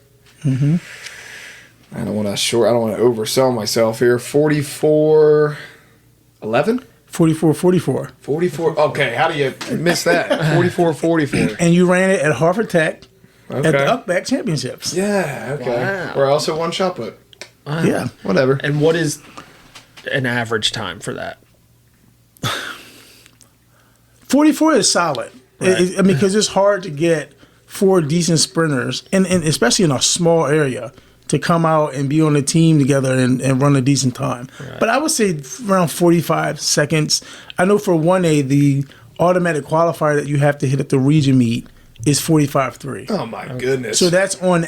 Mm-hmm. I don't want to oversell myself here. 44. 11? 44-44. 44. Okay, how do you miss that? 44. And you ran it at Harvard Tech. at the Upback Championships. Yeah, okay. Wow. Where I also won shot put. Yeah. Whatever. And what is an average time for that? 44 is solid. Right. I mean, because it's hard to get 4 decent sprinters, and especially in a small area, to come out and be on a team together and run a decent time. Right. But I would say around 45 seconds. I know for 1A, the automatic qualifier that you have to hit at the region meet is 45.3. Oh my goodness. So that's on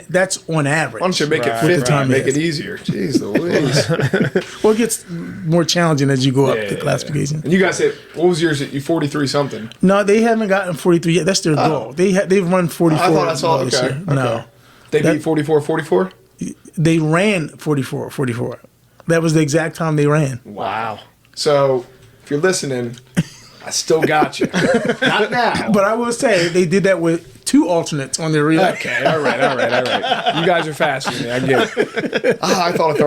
average. Why don't you make it Right. 50 What the time and make is. it easier? Jeez Louise. Well, it gets more challenging as you go up the Yeah. classification. And you guys hit, what was yours? You 43 something. No, they haven't gotten 43 yet. That's their goal. They've run 44. I thought I saw, this okay. year. No. They That- beat 44. They ran 44. That was the exact time they ran. Wow. So if you're listening, I still got you. Not now. But I will say they did that with 2 alternates on their relay. Okay, all right. You guys are faster than me. I get it. I thought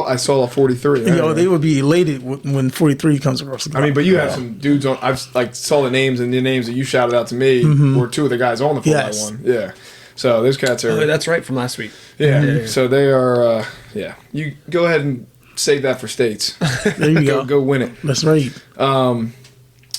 I saw a 43. You know, they would be elated when 43 comes across the I mean, but you have some dudes on. I've like saw the names and the names that you shouted out to me were 2 of the guys on the 4x1. Yes. Yeah. So those cats are. Oh, that's right from last week. Yeah. So they are. Yeah. You go ahead and save that for states. There you go. Go win it. That's right.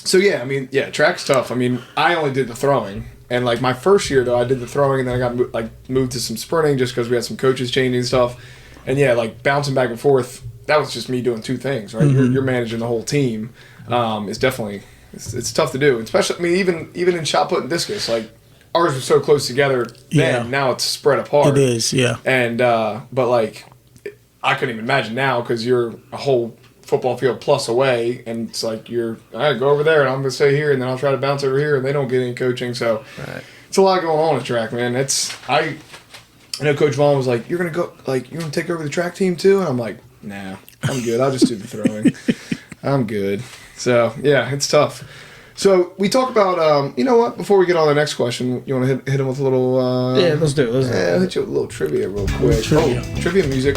So yeah, I mean, yeah, track's tough. I mean, I only did the throwing, and like my first year though, I did the throwing, and then I got moved to some sprinting just because we had some coaches changing and stuff. And yeah, like bouncing back and forth. That was just me doing 2 things, right? You're managing the whole team. It's definitely it's tough to do, especially. I mean, even in shot put and discus, like ours were so close together. Yeah. Then now it's spread apart. It is, yeah. And but like I couldn't even imagine now because you're a whole football field plus away, and it's like you're all right, go over there, and I'm gonna stay here, and then I'll try to bounce over here, and they don't get any coaching, so it's a lot going on at track, man. I know Coach Vaughn was like, you're gonna take over the track team too, and I'm like, nah, I'm good. I'll just do the throwing. I'm good. So yeah, it's tough. So we talk about, you know what? Before we get on to the next question, you want to hit him with a little? Yeah, let's do it. Yeah, I'll hit you with a little trivia real quick. Trivia. Oh, trivia music.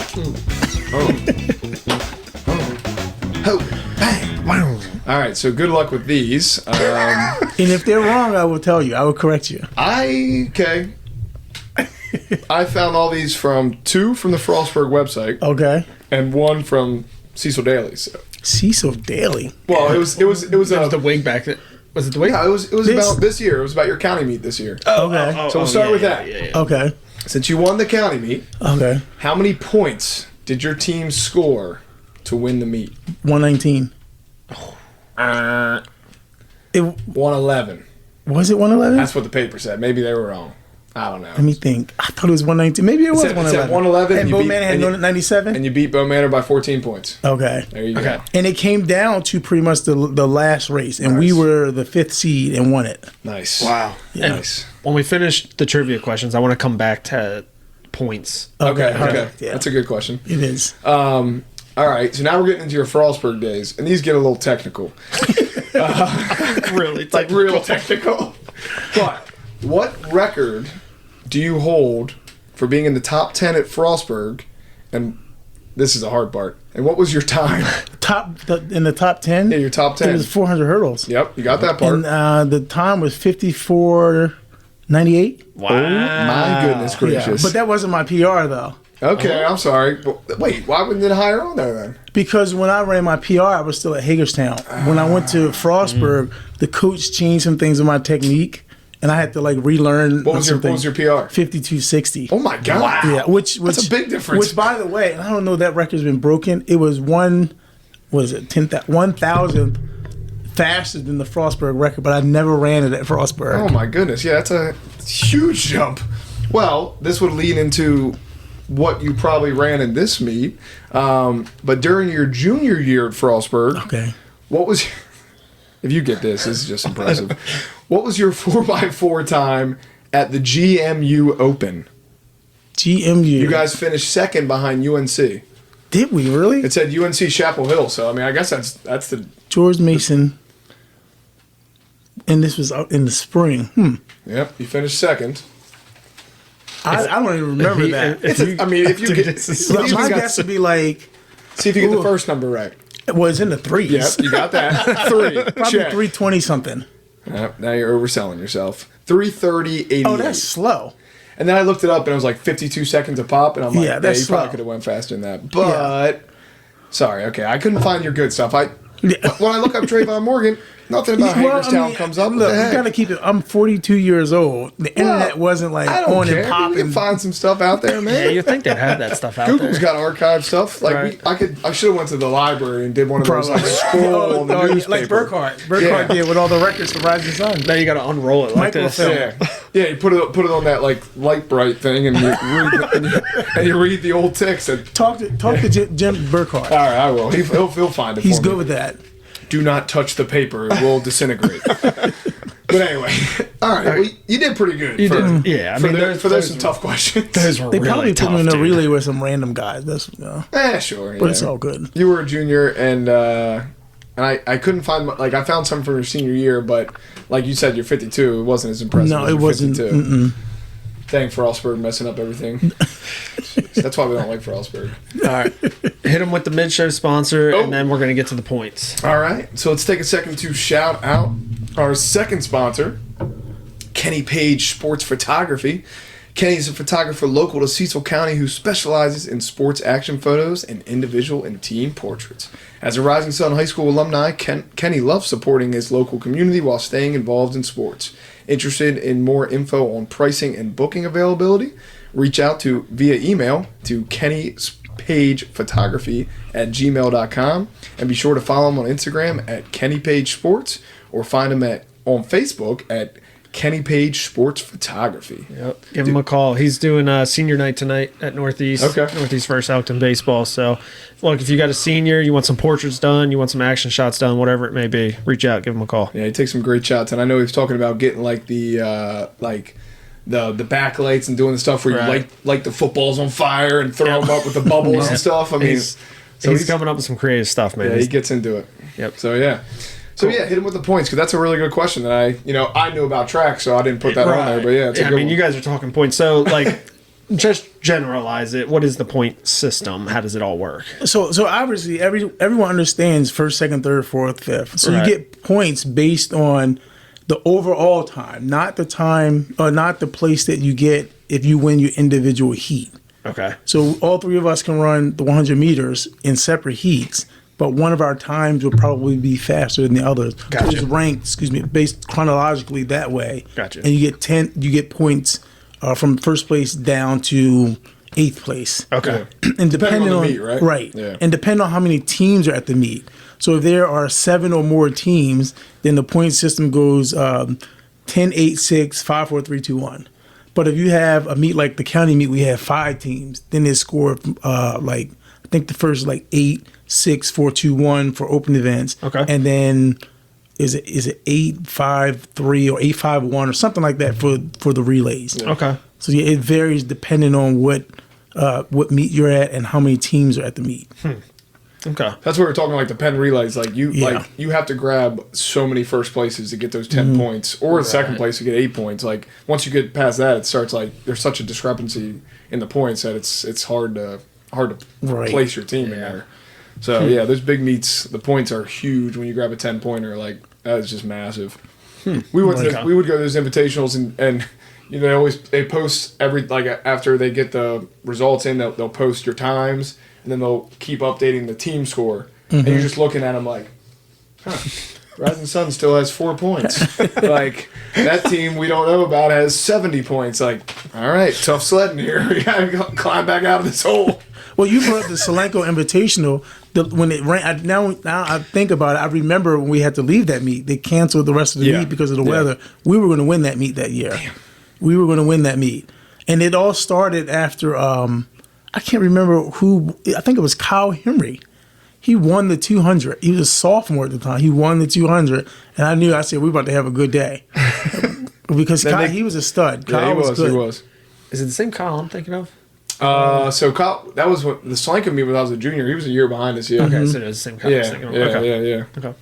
Oh, bang! Wow. All right, so good luck with these. And if they're wrong, I will tell you. I will correct you. Okay. I found all these from 2 from the Frostburg website Okay. and 1 from Cecil Daly. So. Cecil Daly. Well, it was It was the wig back then. Was it the wig? yeah, it was about this year. It was about your county meet this year. Okay. So we'll start with that. Yeah. Okay. Since you won the county meet, Okay. how many points did your team score to win the meet? 119. It 111. was it 111? That's what the paper said. Maybe they were wrong. I don't know. Let me think. I thought it was 119. Maybe it was It said 111. 111, And you Bo beat- Man had and you- 97. And you beat Bo Manor by 14 points. Okay. There you Okay. go. And it came down to pretty much the last race, and we Nice. were the 5th seed and won it. Nice. Wow. Yeah. Nice. When we finish the trivia questions, I want to come back to points. Okay. Yeah. That's a good question. It is. All right. So now we're getting into your Frostburg days, and these get a little technical. Really? Like real technical. But what record do you hold for being in the top 10 at Frostburg? And this is the hard part. And what was your time? In the top 10? Yeah, your top 10. It was 400 hurdles. Yep, you got that part. And the time was 54:98. Wow. Oh my goodness Yeah, gracious. but that wasn't my PR though, Okay, I'm sorry. Well, wait, why wouldn't it hire on there then? because when I ran my PR, I was still at Hagerstown. When I went to Frostburg, the coach changed some things in my technique, and I had to like relearn. What was your PR? 5260. Oh my god. Wow. Yeah, which That's a big difference. Which, by the way, I don't know that record's been broken. It was 1,000th faster than the Frostburg record, but I never ran it at Frostburg. Oh my goodness. Yeah, that's a huge jump. Well, this would lead into what you probably ran in this meet. But during your junior year at Frostburg, Okay. what was, if you get this is just impressive. What was your 4x4 time at the GMU Open? GMU. You guys finished second behind UNC. Did we really? It said UNC Chapel Hill, so I mean, I guess that's the George Mason. And this was out in the spring. yep. You finished second. I don't even remember that. I mean, if you get So my guess would be like, see if you get the Ooh. first number right. it was in the threes. Yep, you got that. 3. Probably Check. 320 something. Now you're overselling yourself. 3:30.88. Oh, that's slow. And then I looked it up, and it was like 52 seconds a pop, and I'm like, Yeah, that's you probably slow. could have went faster than that. But, sorry, okay, I couldn't find your good stuff. When I look up Travon Morgan, nothing about Hagerstown comes up. Look, What the you heck? got to keep it. I'm 42 years old. The internet wasn't like I don't on care. and You popping. can find some stuff out there, Yeah, man. you think they'd have that stuff out Google's there. got archived stuff. Like Right. I should have went to the library and did one of those like scroll on the yeah, newspaper. like Burkhardt. Burkhardt did with all the records for Rising Sun. Now you got to unroll it like this. Microfilm. Yeah, you put it on that like light bright thing, and you read and you read the old text. And Talk to Jim Burkhardt. all right, I will. He'll find it. He's for good me. with that. Do not touch the paper; it will disintegrate. But anyway, all right, well, you did pretty good. You for, did. Yeah, I for mean, those some tough questions. Those were They really probably tough, put me in a dude. relay with some random guys. That's Sure, but it's all good. You were a junior, and I couldn't find like I found some from your senior year, but like you said, you're 52. It wasn't as impressive. No, as it your wasn't. 52. Dang, Frostburg messing up everything. That's why we don't like Frostburg. All right. Hit them with the mid-show sponsor, Oh. and then we're going to get to the points. All right, so let's take a second to shout out our second sponsor, Kenny Page Sports Photography. Kenny is a photographer local to Cecil County who specializes in sports action photos and individual and team portraits. As a Rising Sun High School alumni, Kenny loves supporting his local community while staying involved in sports. Interested in more info on pricing and booking availability? Reach out via email to kennypagephotography@gmail.com, and be sure to follow him on Instagram at Kenny Page Sports, or find him on Facebook at Kenny Page Sports Photography. Yep. Give him a call. He's doing senior night tonight at Northeast. Okay. Northeast First Elkton Baseball. So, look, if you got a senior, you want some portraits done, you want some action shots done, whatever it may be, reach out, give him a call. Yeah, he takes some great shots, and I know he was talking about getting like the backlights and doing the stuff where you Right. light the footballs on fire and throw them up with the bubbles and stuff. I mean, He's coming up with some creative stuff, man. yeah, he gets into it. Yep. So yeah. So yeah, hit him with the points, because that's a really good question that I knew about track, so I didn't put that on there. But yeah, it's a I good mean, one. you guys are talking points. So, like, just generalize it. What is the point system? How does it all work? So obviously everyone understands first, second, third, fourth, fifth. So Right. you get points based on the overall time, not the time or not the place that you get if you win your individual heat. Okay. So all three of us can run the 100 meters in separate heats, but one of our times will probably be faster than the others. Gotcha. So it's ranked, based chronologically that way. Gotcha. And you get points from first place down to eighth place. Okay. And Depending on the meet, right? Right. Yeah. And depending on how many teams are at the meet. So if there are 7 or more teams, then the point system goes 10, 8, 6, 5, 4, 3, 2, 1. But if you have a meet like the county meet, we have 5 teams. Then they score I think the first 8, 6, 4, 2, 1 for open events. Okay. And then is it 8, 5, 3 or 8, 5, 1 or something like that for the relays. Okay. So yeah, it varies depending on what meet you're at and how many teams are at the meet. Okay. That's what we're talking like the Penn relays. Like you Yeah. you have to grab so many first places to get those 10 points, or the second place to get 8 points. Like once you get past that, it starts there's such a discrepancy in the points that it's hard to Right. place your team in there. So yeah, those big meets, the points are huge when you grab a 10-pointer. Like that is just massive. We would Okay. we would go to those invitationals and they post every after they get the results in, they'll post your times, and then they'll keep updating the team score, and you're just looking at them like, Rising Sun still has 4 points. Like that team we don't know about has 70 points. Like, all right, tough sledding here. We gotta climb back out of this hole. Well, you brought up the Solanco Invitational. When it ran, now I think about it. I remember when we had to leave that meet. They canceled the rest of the meet because of the weather. We were going to win that meet that year. Damn. We were going to win that meet, and it all started after I can't remember who. I think it was Kyle Henry. He won the 200. He was a sophomore at the time. He won the 200, and I knew. I said, "We're about to have a good day," because Kyle, he was a stud. Kyle Yeah, he was. good. He was. Is it the same Kyle I'm thinking of? So Kyle, that was what the Solanco meet when I was a junior. He was a year behind us. Yeah. Okay, so it is the same Kyle I was Yeah, thinking of. yeah, Okay. yeah. Okay.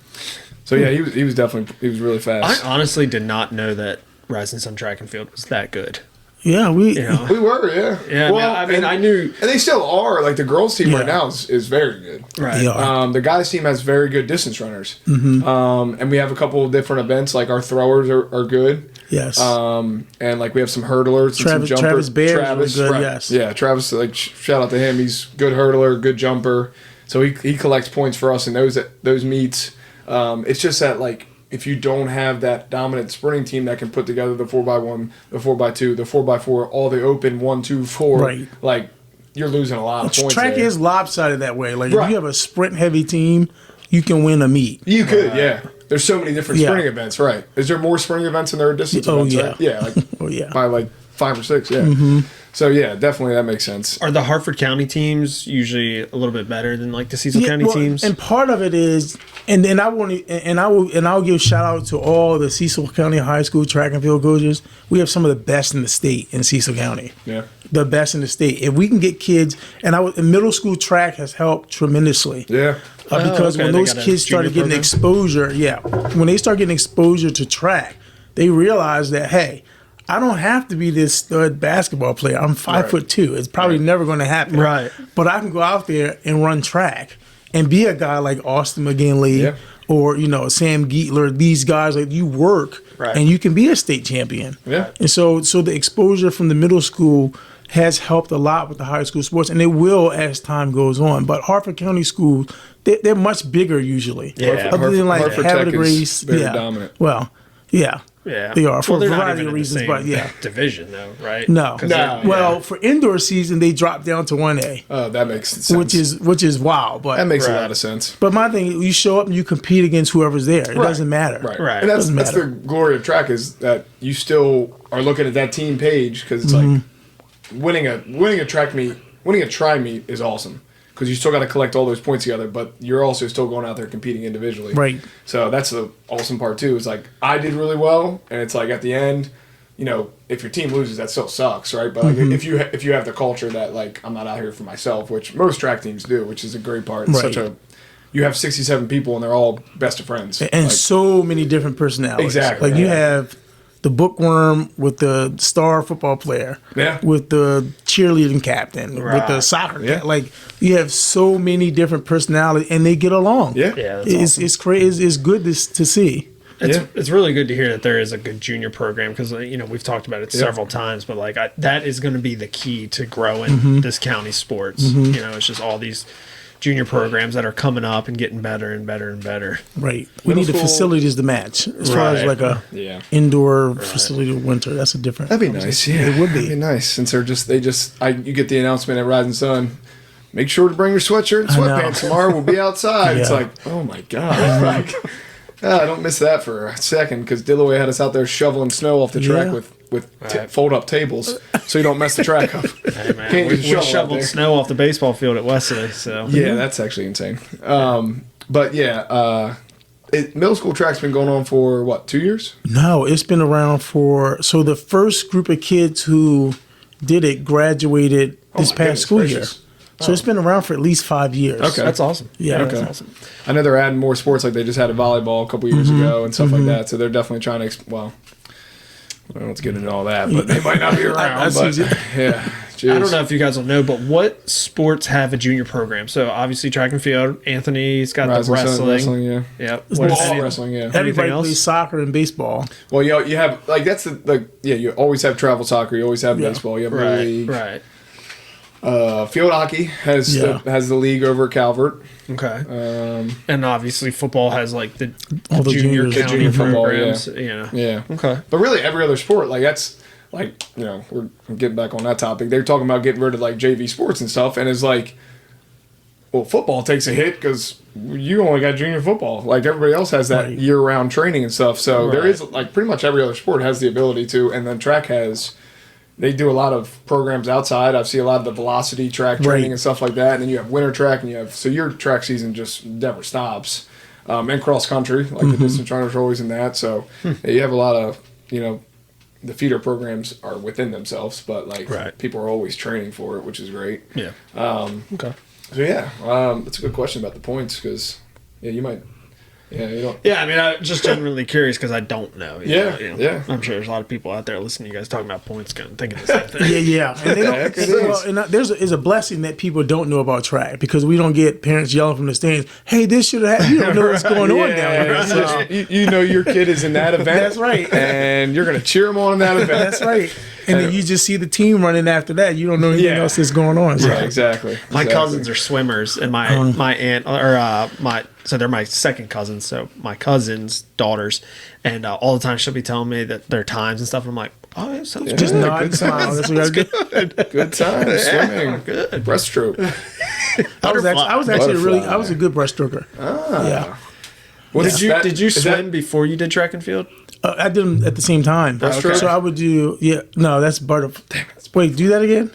So yeah, he was definitely really fast. I honestly did not know that Rising Sun Track and Field was that good. Yeah, You know? We were, yeah. Yeah, Well, I mean, I knew. and they still are. Like the girls' team Yeah. right now is very good. Right. They are. The guys' team has very good distance runners. Mm-hmm. And we have a couple of different events. Like our throwers are good. Yes. And like we have some hurdlers, and some jumpers. Travis Bear is really good, yes. Yeah, Travis. Like shout out to him. He's good hurdler, good jumper. So he collects points for us in those meets. It's just that like if you don't have that dominant sprinting team that can put together the 4x1, the 4x2, the 4x4, all the open 1, 2, 4, Right. like you're losing a lot of points. Track there. is lopsided that way. Like Right. if you have a sprint heavy team, you can win a meet. You could, yeah. There's so many different Yeah. sprinting events, right? Is there more sprinting events than there are distance Oh, events? yeah. Right? Yeah, like Oh yeah. by like 5 or 6, yeah. So yeah, definitely that makes sense. Are the Hartford County teams usually a little bit better than like the Cecil County well, teams? and part of it is, and I want to, and I'll give shout out to all the Cecil County High School track and field coaches. We have some of the best in the state in Cecil County. Yeah. The best in the state. If we can get kids, and middle school track has helped tremendously. Yeah. Because okay, when they those got a kids started junior getting program? exposure, when they start getting exposure to track, they realize that, hey, I don't have to be this stud basketball player. I'm 5'2". It's probably never going to happen. Right. But I can go out there and run track and be a guy like Austin McGinley Yeah. or, Sam Geetler. These guys, like you work Right. and you can be a state champion. Yeah. And so the exposure from the middle school has helped a lot with the high school sports, and it will as time goes on. But Hartford County schools, they're much bigger usually. Yeah. Other than like Hartford Havre Tech de is Grace, very yeah. dominant. Well, yeah. Yeah, They are, for a they're not variety even of in the reasons, same but yeah. division though, right? No. 'Cause No. they're- Well, for indoor season, they dropped down to 1A, Oh, that makes sense. which is wow. But that makes a Right. lot of sense. but my thing, you show up and you compete against whoever's there. It doesn't matter. Right. Right. And that's Doesn't the matter. glory of track is that you still are looking at that team page because it's like winning a track meet, winning a tri meet is awesome because you still got to collect all those points together, but you're also still going out there competing individually. Right. So that's the awesome part too. It's like I did really well, and it's like at the end, if your team loses, that still sucks, right? But like if you have the culture that like I'm not out here for myself, which most track teams do, which is a great part. It's Right. you have 67 people and they're all best of friends. And Like, so many different personalities. Exactly, Like you yeah. have the bookworm with the star football player, Yeah. with the cheerleading captain, with the Right. soccer Yeah. like you have so many different personalities and they get along. yeah. Yeah, that's It's awesome. it's crazy. It's good to see. It's really good to hear that there is a good junior program because we've talked about it several times, but like that is going to be the key to growing this county sports. It's just all these junior programs that are coming up and getting better and better and better. Right. We Middle need the school- facilities to match. As far as Right. like a Yeah. indoor facility to winter, that's a different. That'd be nice. Yeah, It would be. That'd be nice since you get the announcement at Rising Sun. Make sure to bring your sweatshirt and I know. sweatpants tomorrow. We'll be outside. It's Yeah. like, oh my god! Like, I don't miss that for a second because Dillaway had us out there shoveling snow off the track Yeah. with fold up tables, so you don't mess the track up. Hey man, Can't we just shovel out shoveled there. snow off the baseball field at Wesley, so Yeah, that's actually insane. But yeah, middle school track's been going on for what, 2 years? No, it's been around so the first group of kids who did it graduated this my past goodness school gracious. year. So it's been around for at least 5 years. Okay. that's awesome. Yeah. that's Okay. awesome. I know they're adding more sports. Like they just had a volleyball a couple years ago and stuff like that. So they're definitely trying to. I don't want to get into all that, but they might not be around. But yeah, I don't know if you guys will know, but what sports have a junior program? So obviously track and field. Anthony's got Rising the Sun, wrestling. yeah. Yep. Well, What is All any- wrestling, yeah. Everybody else? plays soccer and baseball. Well, you have like that's the like yeah. You always have travel soccer. You always have Yeah. baseball. You have Little Right. league. Right. Field hockey has Yeah. has the league over at Calvert. Okay. And obviously football has like the All the junior juniors. county Junior football, programs. Yeah. Yeah. Okay. But really, every other sport, like that's like we're getting back on that topic. They're talking about getting rid of like JV sports and stuff, and it's like, well, football takes a hit because you only got junior football. Like everybody else has that Right. year-round training and stuff. So there Right. is like pretty much every other sport has the ability to, and then track has. They do a lot of programs outside. I've seen a lot of the velocity track training Right. and stuff like that. And then you have winter track, and so your track season just never stops. And cross country, like the distance runners are always in that. So you have a lot of the feeder programs are within themselves, but like Right. people are always training for it, which is great. Yeah. Okay. So yeah, that's a good question about the points because you might Yeah, you don't. Yeah, I mean, I'm just genuinely curious because I don't know. Yeah. I'm sure there's a lot of people out there listening to you guys talking about points, thinking the same thing. Yeah. And they don't, It is. well, and there's a blessing that people don't know about track because we don't get parents yelling from the stands, hey, this should have happened. You don't know what's going on down here. So. You know your kid is in that event. That's right. And you're going to cheer him on in that event. That's right. And then you just see the team running after that. You don't know anything else that's going on. So. Right, exactly. My cousins are swimmers, and my aunt so they're my second cousins. So my cousins' daughters, and all the time she'll be telling me that their times and stuff. And I'm like, oh, yeah, sounds Just good. nod and smile. That's what you gotta do. Good time swimming. Good. Breaststroke. I was actually Butterfly. I was a good breaststroker. Yeah. Did you swim before you did track and field? I did them at the same time. Breaststroke? So I would do, that's butterfly. Damn it. Wait, do that again?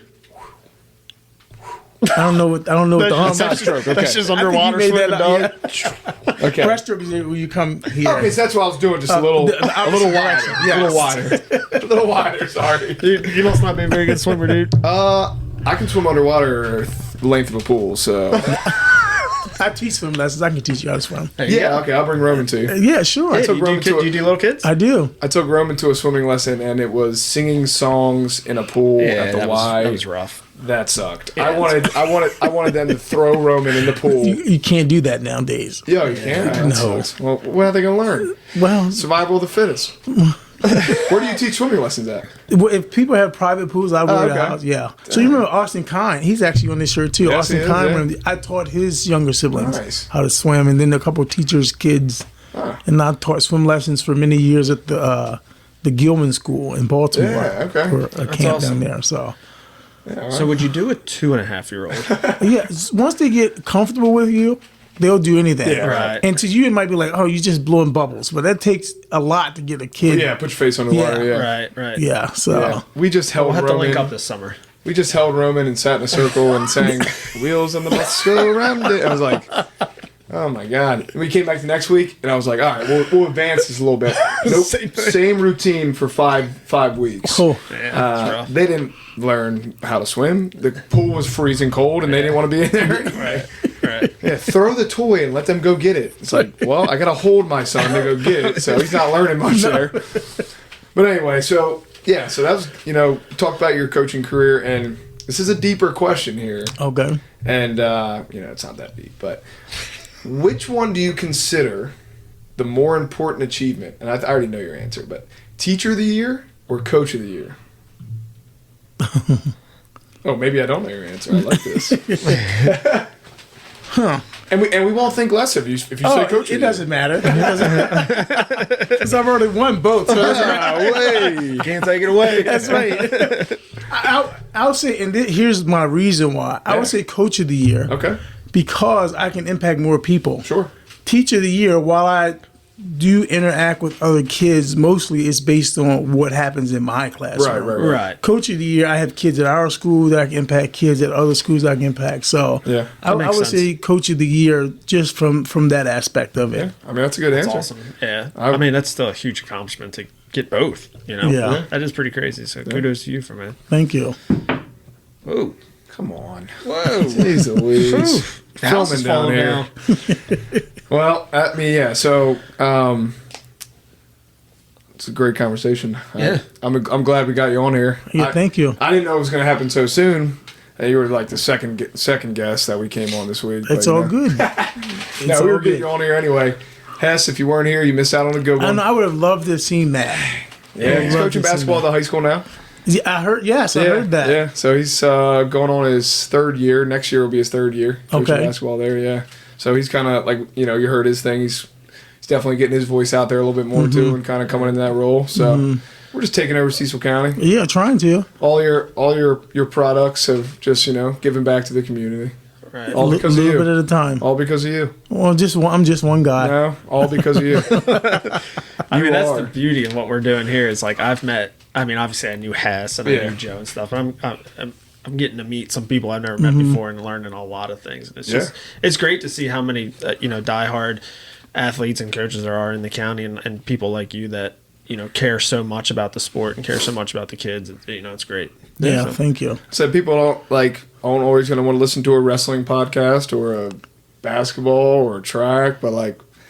I don't know what the Backstroke. Okay. That's just I think you underwater made swimming, that dog. up, yeah. Okay. Breaststroke is when you come here. Okay, so that's what I was doing. Just a little wider. A little wider. A little wider. Sorry. You must not be a very good swimmer, dude. I can swim underwater the length of a pool. So I teach swim lessons. I can teach you how to swim. yeah. Okay, I'll bring Roman to you. Yeah, sure. Hey, took do Roman to you do little kids? I do. I took Roman to a swimming lesson, and it was singing songs in a pool at the Y. That was rough. That sucked. Yeah, I wanted them to throw Roman in the pool. You can't do that nowadays. Yeah, you can. That No. sucks. Well, when are they gonna learn? Well, Survival of the fittest. Where do you teach swimming lessons at? if people have private pools, I go to the okay. house. Yeah. So you remember Austin Kine? He's actually on this shirt too. Yes, he Austin is, Kine. yeah. I taught his younger siblings Nice. how to swim, and then a couple of teachers' kids. And I taught swim lessons for many years at the Gilman School in Baltimore. Yeah, okay. For a camp awesome. down there. So So would you do a 2.5-year-old? yeah, once they get comfortable with you, they'll do anything. Yeah, right. And to you, it might be like, oh, you're just blowing bubbles, but that takes a lot to get a kid. Yeah, put your face on the water. Yeah. Right. Yeah. So. Yeah. We just held We'll have to Roman. link up this summer. We just held Roman and sat in a circle and sang "Wheels on the Bus Go Around It." I was like, "Oh my god!" And we came back the next week, and I was like, "All right, we'll advance this a little bit." Nope, same routine for five weeks. Cool. Yeah, that's rough. They didn't learn how to swim. The pool was freezing cold, and they didn't want to be in there. Right. Yeah, throw the toy and let them go get it. It's like, well, I gotta hold my son to go get it, so he's not learning much there. But anyway, so that was talk about your coaching career, and this is a deeper question here, Okay. and it's not that deep, but which one do you consider the more important achievement? And I already know your answer, but teacher of the year or coach of the year? Oh, maybe I don't know your answer. I like this. Huh. And we won't think less of you if you say coach. It doesn't matter. Because I've already won both. So Way. Can't take it away. that's right. I'll say, and here's my reason why. I Yeah. would say coach of the year. Okay. Because I can impact more people. Sure. Teacher of the year, while I do interact with other kids, mostly it's based on what happens in my classroom. Right. Coach of the year, I have kids at our school that I can impact, kids at other schools that I can impact. So Yeah. I That makes would sense. say coach of the year just from that aspect of it. Yeah. I mean, that's a good answer. That's awesome. Yeah. I mean, that's still a huge accomplishment to get both, Yeah. That is pretty crazy. So kudos to you for that. Thank you. Whoa. Come on. Whoa. Jeez Louise. The house is Filming down falling here. down. Well, yeah. So, it's a great conversation. Yeah. I'm glad we got you on here. Yeah, thank you. I didn't know it was going to happen so soon. You were like the second guest that we came on this week. It's but, all good. No, we were getting you on here anyway. Hess, if you weren't here, you missed out on a good I one. know, I would have loved to have seen that. Yeah, he's Love coaching to see basketball at the high school now. Yeah, I heard. Yes, I heard that. Yeah, so he's going on his third year. Next year will be his third year coaching Okay. basketball there. Yeah, so he's kind of like you heard his thing. He's definitely getting his voice out there a little bit more too, and kind of coming into that role. So we're just taking over Cecil County. Yeah, trying to. All your products have just given back to the community. Right. All because a of little you. bit at a time. All because of you. Well, I'm just one guy. No, all because of you. I mean, that's are. the beauty of what we're doing here. Is like obviously I knew Hess and I Yeah. knew Joe and stuff, but I'm getting to meet some people I've never met before and learning a lot of things. And it's great to see how many diehard athletes and coaches there are in the county and people like you that care so much about the sport and care so much about the kids. It's great. Yeah, So- thank you. So people aren't always going to want to listen to a wrestling podcast or a basketball or a track, but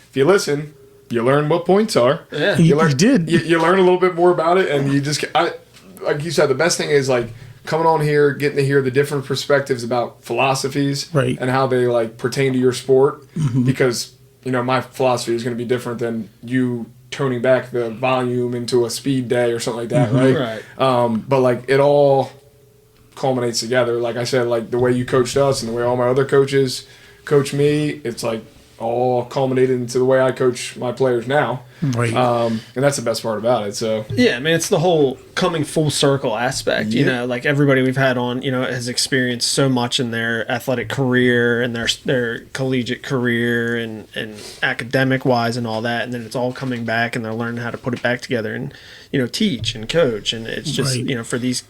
if if you listen, you learn what points are. Yeah. You learn, did. You learn a little bit more about it, and you just, like you said, the best thing is like coming on here, getting to hear the different perspectives about philosophies Right. and how they like pertain to your sport. Because my philosophy is going to be different than you toning back the volume into a speed day or something like that, right? But like it all culminates together. Like I said, like the way you coached us and the way all my other coaches coach me, it's like all culminated into the way I coach my players now. Right. And that's the best part about it. So Yeah, I mean, it's the whole coming full circle aspect. Yeah. Like everybody we've had on, has experienced so much in their athletic career and their collegiate career and academic wise and all that, and then it's all coming back and they're learning how to put it back together and teach and coach. And it's just Right. for these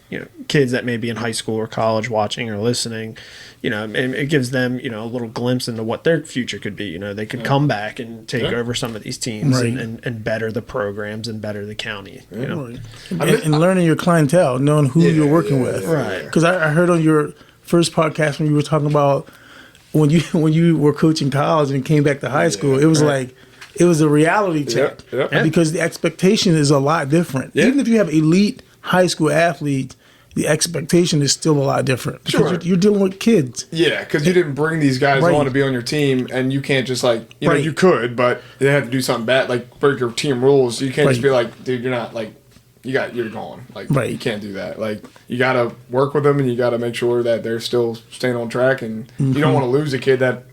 kids that may be in high school or college watching or listening, and it gives them a little glimpse into what their future could be. They could come back and take over some of these teams Right. and better the programs and better the county. Right. And learning your clientele, knowing who you're working with. Right. Because I heard on your first podcast when you were talking about when you were coaching college and came back to high school, it was like it was a reality check. Yeah. Because the expectation is a lot different. Yeah. Even if you have elite high school athletes, the expectation is still a lot different. Because Sure. you're dealing with kids. yeah, because you didn't bring these guys Right. on to be on your team, and you can't just like Right. you could, but they have to do something bad, like break your team rules. You can't just Right. be like, dude, you're not like you're gone. Like Right. you can't do that. Like you got to work with them, and you got to make sure that they're still staying on track, and you don't want to lose a kid that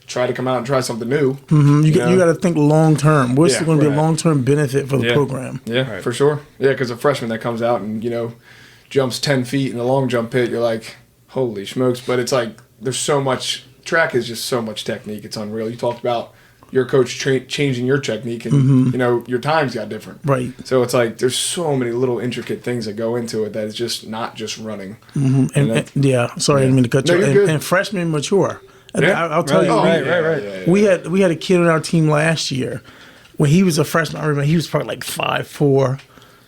try to come out and try something new. You know? got to think long term. What's Yeah, going to be right. a long term benefit for the Yeah. program? Yeah, Right. for sure. Yeah, because a freshman that comes out and jumps 10 feet in a long jump pit, you're like, holy smokes! But it's like there's so much. Track is just so much technique. It's unreal. You talked about your coach changing your technique, and your times got different. Right. So it's like there's so many little intricate things that go into it that it's just not just running. And yeah, sorry, I didn't mean to cut No, you. you're And, good. and freshmen mature. And Yeah. I'll tell you, Right, yeah, right. yeah, yeah. we had a kid on our team last year. When he was a freshman, I remember he was probably like 5'4",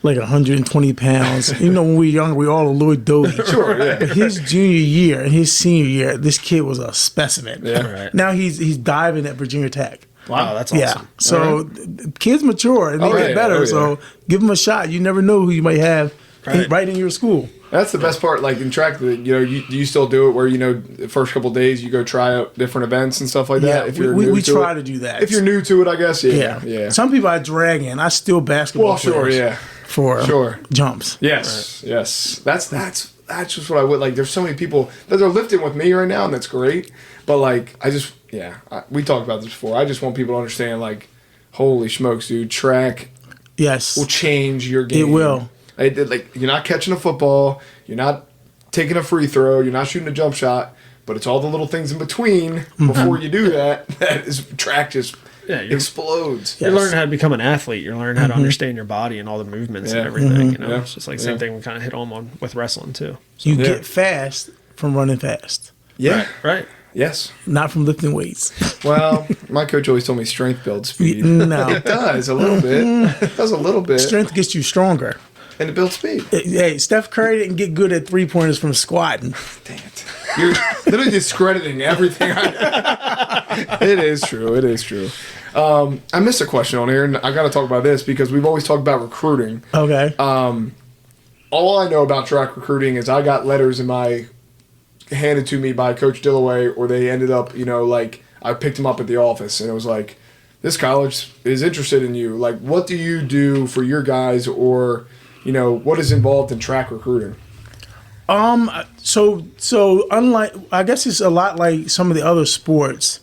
like 120 pounds. When we were younger, we all Lloyd Doty. Sure, yeah. But his junior year and his senior year, this kid was a specimen. Yeah. Right. Now he's diving at Virginia Tech. Wow, that's awesome. Yeah. So kids mature and they Oh, get yeah. better. Oh, yeah. So give them a shot. You never know who you might have right in your school. That's the best part. Like in track, you still do it where the first couple of days you go try out different events and stuff like that. If you're new we to try it. to do that. If you're new to it, I guess. Yeah. Yeah. Some people I drag in. I still basketball. Well, sure, players yeah. For Sure. jumps. Yes, yes. That's just what I would like. There's so many people that are lifting with me right now, and that's great. But like, we talked about this before. I just want people to understand, like, holy smokes, dude, track Yes. will change your game. It will. Like, you're not catching a football, you're not taking a free throw, you're not shooting a jump shot, but it's all the little things in between before you do that. That is track just explodes. Yeah. You're learning how to become an athlete. You're learning how to understand your body and all the movements and everything. Yeah. It's just like the same thing we kind of hit on with wrestling too. You get fast from running fast, Yeah. Right. Yes. not from lifting weights. Well, my coach always told me strength builds speed. No. It does a little bit. It does a little bit. Strength gets you stronger. And it builds speed. Hey, Steph Curry didn't get good at 3-pointers from squatting. Dang it. You're literally discrediting everything. It is true. It is true. I missed a question on here, and I got to talk about this because we've always talked about recruiting. Okay. All I know about track recruiting is I got letters handed to me by Coach Dillaway, or they ended up, like I picked them up at the office, and it was like, this college is interested in you. Like, what do you do for your guys, or what is involved in track recruiting? So unlike, I guess it's a lot like some of the other sports.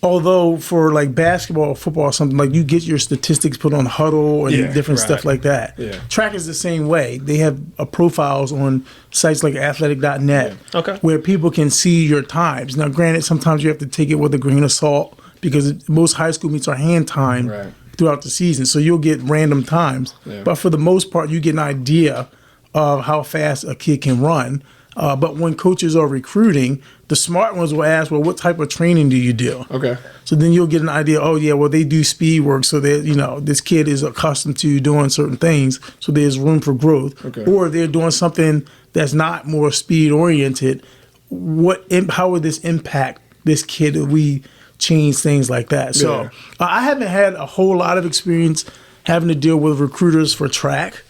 Although for like basketball or football or something, like you get your statistics put on Huddle and Yeah, different stuff like that. Yeah. Track is the same way. They have profiles on sites like athletic.net Okay. where people can see your times. Now, granted, sometimes you have to take it with a grain of salt because most high school meets are hand timed Right. throughout the season. So you'll get random times. Yeah. But for the most part, you get an idea of how fast a kid can run. But when coaches are recruiting, the smart ones will ask, well, what type of training do you do? Okay. So then you'll get an idea, oh, yeah, well, they do speed work. So that, this kid is accustomed to doing certain things. So there's room for growth. Okay. Or they're doing something that's not more speed oriented. How would this impact this kid? We change things like that. So Yeah. I haven't had a whole lot of experience having to deal with recruiters for track.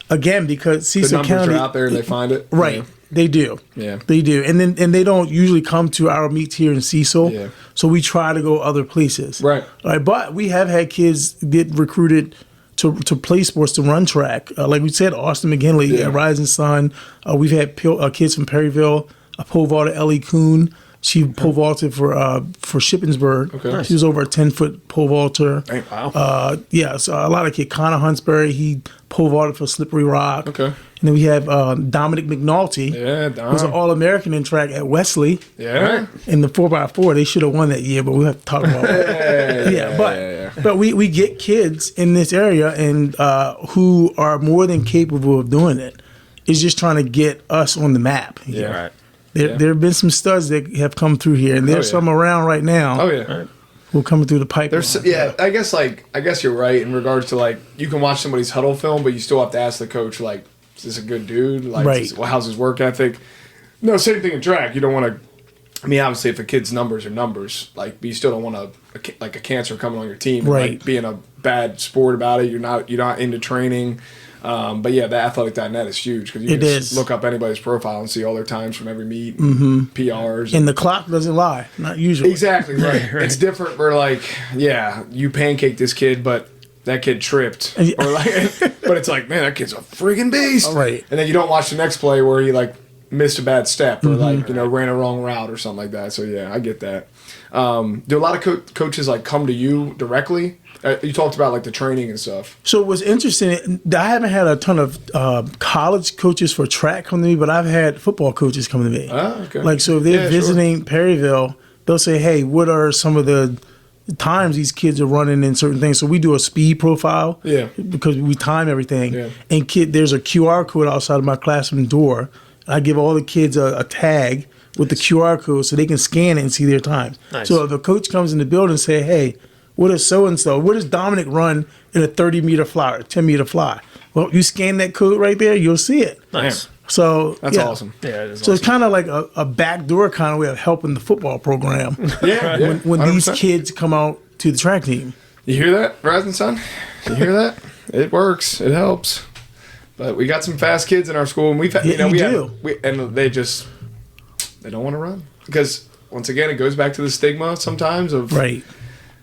Again, because The Cecil numbers County, are out there and they find it. right? Yeah. They do. Yeah. They do. And they don't usually come to our meets here in Cecil. Yeah. So we try to go other places. Right. All right. But we have had kids get recruited to play sports, to run track. Like we said, Austin McGinley, Yeah. Rising Sun. We've had kids from Perryville, a pole vaulter, Ellie Kuhn. She pole vaulted for Shippensburg. Okay. Nice. She was over a 10-foot pole vaulter. Hey, wow. Yeah, so a lot of kids. Connor Huntsberry, he pole vaulted for Slippery Rock. Okay. And then we have Dominic McNulty. Yeah, Dom. Who's an All-American in track at Wesley. Yeah. In the 4x4. They should have won that year, but we have to talk about it. But we get kids in this area and who are more than capable of doing it. It's just trying to get us on the map. Yeah. Right. There have been some studs that have come through here, and there's some around right now. Oh yeah. Who are coming through the pipeline. I guess you're right in regards to like you can watch somebody's huddle film, but you still have to ask the coach like, is this a good dude? Like, Right. How's his work ethic? No, same thing in track. You don't want to. I mean, obviously, if a kid's numbers are numbers, like, but you still don't want a cancer coming on your team, and, Right? like, being a bad sport about it. You're not into training. But yeah, the athletic.net is huge because you It can is. look up anybody's profile and see all their times from every meet, and PRs. And the clock doesn't lie, not usually. Exactly right. It's different for like, yeah, you pancake this kid, but that kid tripped, or like, but it's like, man, that kid's a friggin' beast, Right. And then you don't watch the next play where he like missed a bad step or like ran a wrong route or something like that. So yeah, I get that. Do a lot of coaches like come to you directly? You talked about like the training and stuff. So what's interesting, I haven't had a ton of college coaches for track come to me, but I've had football coaches come to me. Oh, okay. Like, so if they're visiting Perryville, they'll say, hey, what are some of the times these kids are running in certain things? So we do a speed profile. Yeah. Because we time everything. Yeah. And there's a QR code outside of my classroom door. I give all the kids a tag with the QR code so they can scan it and see their times. Nice. So if the coach comes in the building and say, hey, what is so-and-so? What does Dominic run in a 30-meter fly or 10-meter fly? Well, you scan that code right there, you'll see it. Nice. So That's awesome. Yeah, it is So awesome. it's kind of like a backdoor kind of way of helping the football program Yeah, when these 100%. kids come out to the track team. You hear that, Rising Sun? You hear that? It works. It helps. But we got some fast kids in our school, and we've had, Yeah, and they don't want to run because once again it goes back to the stigma sometimes of Right.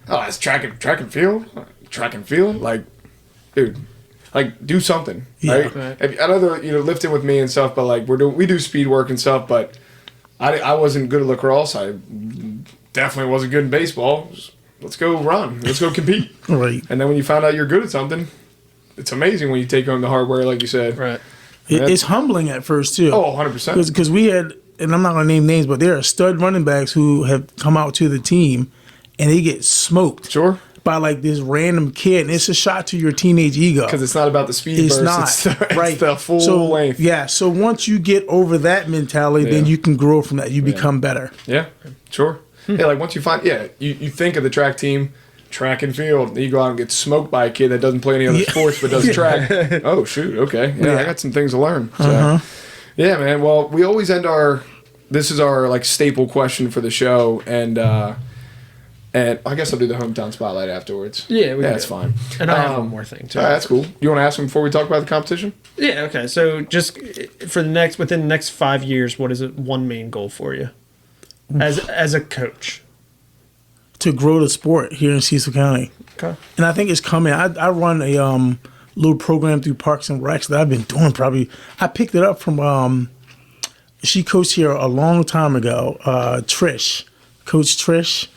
oh, it's track and field, like, dude, like do something. Yeah. Right? Right. I know they're lifting with me and stuff, but like we do speed work and stuff, but I wasn't good at lacrosse. I definitely wasn't good in baseball. Let's go run. Let's go compete. Right. And then when you find out you're good at something, it's amazing when you take home the hardware, like you said. Right. It's humbling at first, too. Oh, 100%. Because we had, and I'm not going to name names, but there are stud running backs who have come out to the team and they get smoked. Sure. By like this random kid, and it's a shot to your teenage ego. Because it's not about the speed It's burst. not It's the full length. Yeah, so once you get over that mentality, then Yeah. you can grow from that. You become better. Yeah, sure. Yeah, like once you find, you think of the track team, track and field, then you go out and get smoked by a kid that doesn't play any other sports but does track. Oh, shoot, okay. Yeah, I got some things to learn. So, yeah, man. Well, we always end this is our like staple question for the show, and I guess I'll do the hometown spotlight afterwards. Yeah, that's fine. And I have one more thing too. All right, that's cool. You want to ask him before we talk about the competition? Yeah. Okay. So just within the next 5 years, what is one main goal for you as a coach? To grow the sport here in Cecil County. Okay. And I think it's coming. I run a little program through Parks and Recs that I've been doing I picked it up from, she coached here a long time ago, Trish, Coach Trish.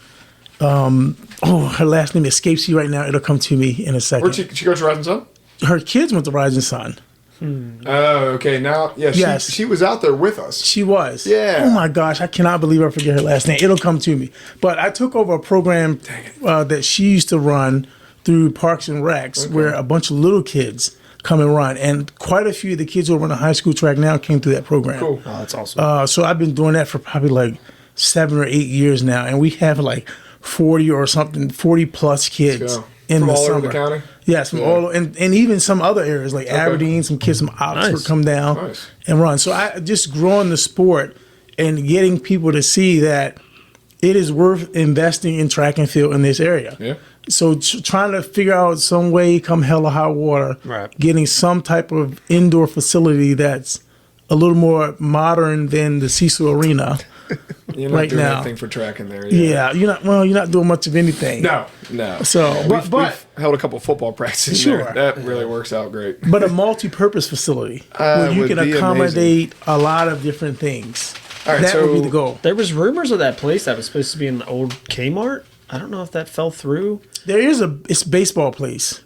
Her last name escapes you right now. It'll come to me in a second. Where'd she go to Rising Sun? Her kids went to Rising Sun. Oh, okay. Now, yeah, Yes. she was out there with us. She was. Yeah. Oh my gosh, I cannot believe I forget her last name. It'll come to me. But I took over a program that she used to run through Parks and Recs, where a bunch of little kids come and run, and quite a few of the kids who run a high school track now came through that program. Cool. Oh, that's awesome. So I've been doing that for probably like 7 or 8 years now, and we have like 40 plus kids Go. in From the all summer. over the county? Yes, from all and even some other areas like Aberdeen. Some kids from Oxford Nice. come down Nice. and run. So I just growing the sport and getting people to see that it is worth investing in track and field in this area. Yeah. So trying to figure out some way, come hell or high water, Right. getting some type of indoor facility that's a little more modern than the Cecil Arena. You're not Right doing now. anything for track in there. Yeah, you're not doing much of anything. No. So, We've but held a couple football practices Sure. there. That really works out great. but a multi-purpose facility where you would can be accommodate a lot of different things. All right, that would be so- the goal. There was rumors of that place that was supposed to be in the old Kmart. I don't know if that fell through. There is it's baseball place.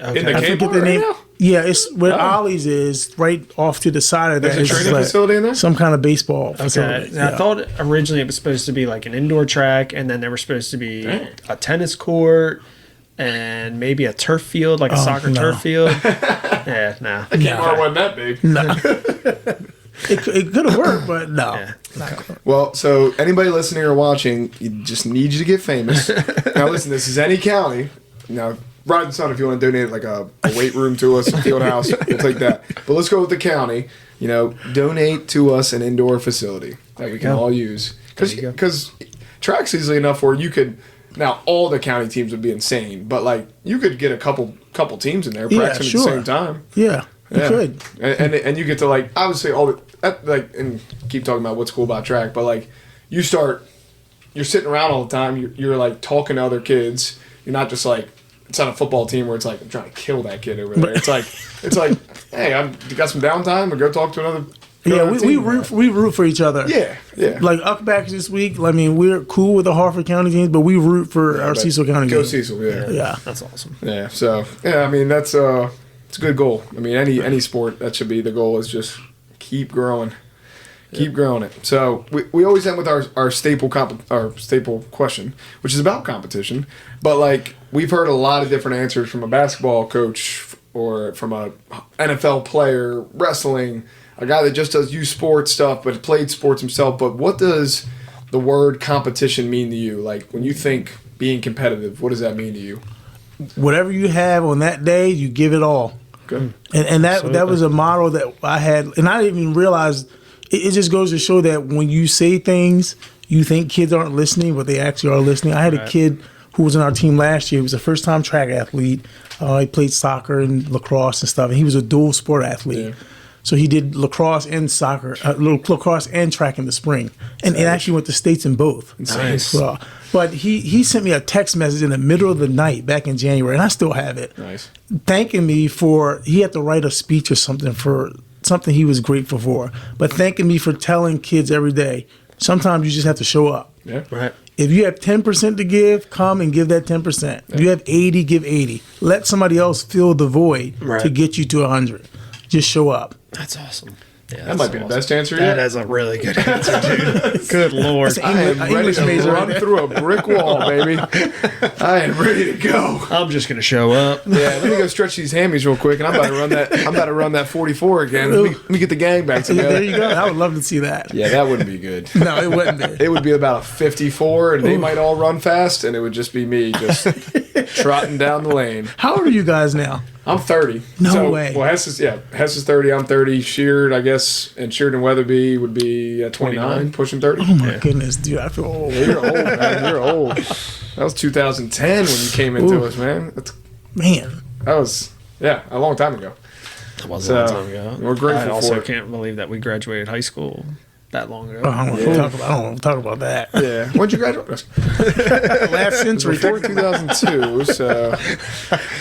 Okay. In the I forget Kmart the right name. now? Yeah, it's where Ollie's is, right off to the side of that. There's a It's training like facility in there? Some kind of baseball Okay. facility. And I thought originally it was supposed to be like an indoor track, and then there was supposed to be a tennis court and maybe a turf field, like a soccer no. turf field. Yeah, nah. Kmart wasn't that big. No. It could have worked, but no. Yeah. Well, so anybody listening or watching, you just need you to get famous. Now, listen, this is any county. Now, Rod and Son, if you want to donate like a weight room to us, a field house, we'll take that. But let's go with the county. You know, donate to us an indoor facility that we can all use. Because track's easily enough where you could. Now, all the county teams would be insane, but like you could get a couple teams in there practicing sure. at the same time. Yeah, you could. And you get to like obviously all that like and keep talking about what's cool about track, but like you're sitting around all the time. You're like talking to other kids. You're not just like it's not a football team where it's like I'm trying to kill that kid over there. It's like hey, you got some downtime, or go talk to another. Yeah, another we team. root for each other. Yeah. Like Uckback this week. I mean, we're cool with the Harford County teams, but we root for our But Cecil County Go teams. Cecil, yeah. Yeah. That's awesome. Yeah. So I mean that's it's a good goal. I mean any sport that should be the goal is just keep growing. Keep growing it. So we always end with our staple question, which is about competition. But like we've heard a lot of different answers from a basketball coach or from a NFL player, wrestling, a guy that just does youth sports stuff but played sports himself. But what does the word competition mean to you? Like when you think being competitive, what does that mean to you? Whatever you have on that day, you give it all. Okay. And that was a model that I had, and I didn't even realize. It just goes to show that when you say things, you think kids aren't listening, but they actually are listening. I had a kid who was on our team last year. He was a first-time track athlete. He played soccer and lacrosse and stuff, and he was a dual sport athlete. Yeah. So he did lacrosse and soccer, lacrosse and track in the spring, and actually went to states in both. Nice. Well, but he sent me a text message in the middle of the night back in January, and I still have it, Nice. thanking me for he had to write a speech or something for something he was grateful for, but thanking me for telling kids every day, sometimes you just have to show up. Yeah. Right. If you have 10% to give, come and give that 10%. If you have 80, give 80. Let somebody else fill the void to get you to 100. Just show up. That's awesome. Yeah, That might be the best answer That yet. is a really good answer, dude. Good lord. That's I am ready English to major run right there. through a brick wall, baby. I am ready to go. I'm just gonna show up. Yeah, let me go stretch these hammies real quick, and I'm about to run that 44 again. Let me get the gang back There together. you go. I would love to see that. Yeah, that wouldn't be good. No, it wouldn't be. It would be about a 54, and they might all run fast, and it would just be me just trotting down the lane. How old are you guys now? I'm 30. No way. Well, Hess is 30. I'm 30. Sheard, I guess, and Sheard and Weatherby would be at 29, pushing 30. Oh my goodness, dude, I feel old. You're old, man. You're old. That was 2010 when you came into us, man. Man, That was, a long time ago. That was a long So, time ago. we're grateful I also for it. can't believe that we graduated high school that long ago. I don't want to talk about that. Yeah. When'd you graduate? Last century. Before 2002, so.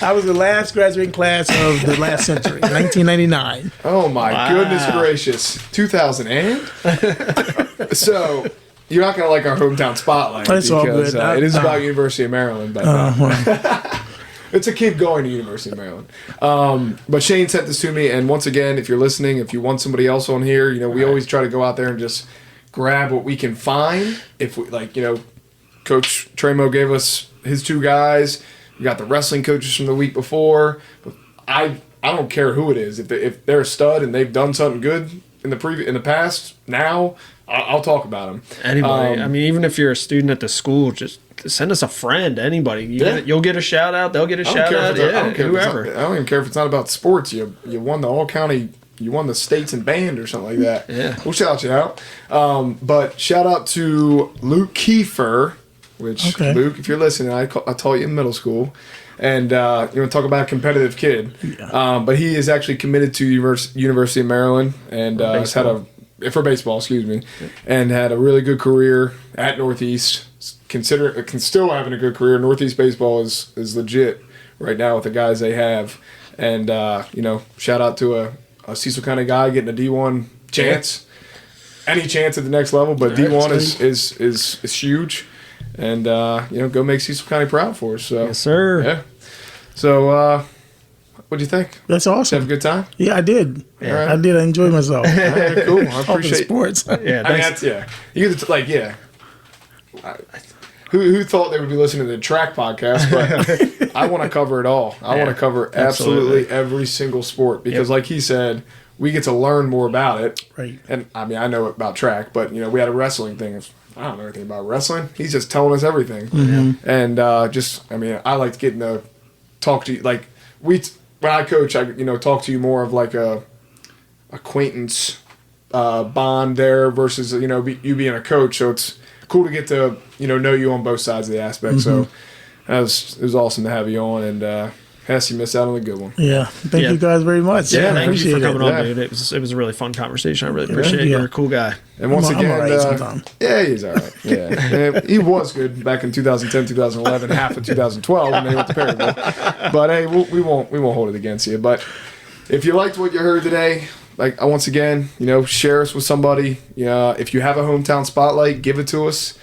I was the last graduating class of the last century, 1999. Oh, my goodness gracious. 2000 and? So, you're not going to like our hometown spotlight. It's all because, good. it is about University of Maryland, but it's a kid going to University of Maryland. But Shane sent this to me, and once again, if you're listening, if you want somebody else on here, we always try to go out there and just grab what we can find. If we Coach Tremo gave us his two guys. We got the wrestling coaches from the week before. I don't care who it is. If they're a stud and they've done something good in the past, now I'll talk about them. Anybody. I mean, even if you're a student at the school, just send us a friend. Anybody. You'll get a shout out. They'll get a shout out. I don't care Whoever. I don't even care if it's not about sports. You won the all county you won the states in band or something like that. Yeah. We'll shout you out. But shout out to Luke Kiefer, which Luke, if you're listening, I taught you in middle school. And you want to talk about a competitive kid. Yeah. But he is actually committed to University of Maryland and has had for baseball, excuse me, and had a really good career at Northeast. Can still having a good career. Northeast baseball is legit right now with the guys they have. And shout out to a Cecil County guy getting a D1 chance, any chance at the next level. But D1 is huge. And go make Cecil County proud for us. So, yes, sir. Yeah. So, what do you think? That's awesome. Did you have a good time? Yeah, I did. Yeah. Right. I did. I enjoyed myself. All right, cool. I appreciate sports. Yeah, thanks. You could Who thought they would be listening to the track podcast? But I want to cover it all. I want to cover absolutely every single sport because, like he said, we get to learn more about it. Right. And I mean, I know about track, but we had a wrestling thing. I don't know anything about wrestling. He's just telling us everything. Mm-hmm. And I like to get to talk to you. Like when I coach, I talk to you more of like a acquaintance bond there versus you being a coach. So it's cool to get to know you on both sides of the aspect. Mm-hmm. So it was awesome to have you on, and Hess, you missed out on a good one. Yeah, thank you guys very much. Yeah, thank appreciate you for coming it. on, dude. It was a really fun conversation. I really appreciate it. You're a cool guy. And once again, I'm all right sometimes. Yeah, he's all right. Yeah, he was good back in 2010, 2011, half of 2012 when they went to Perryville. But hey, we won't hold it against you. But if you liked what you heard today, once again, share us with somebody. If you have a hometown spotlight, give it to us.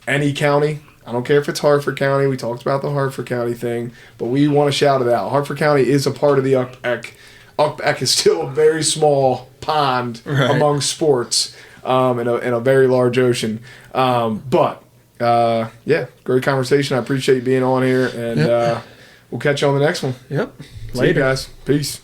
Any county. I don't care if it's Hartford County. We talked about the Hartford County thing, but we want to shout it out. Hartford County is a part of the UPEC. UPEC is still a very small pond among sports in a very large ocean. But great conversation. I appreciate you being on here, and we'll catch you on the next one. Yep. See you guys. Peace.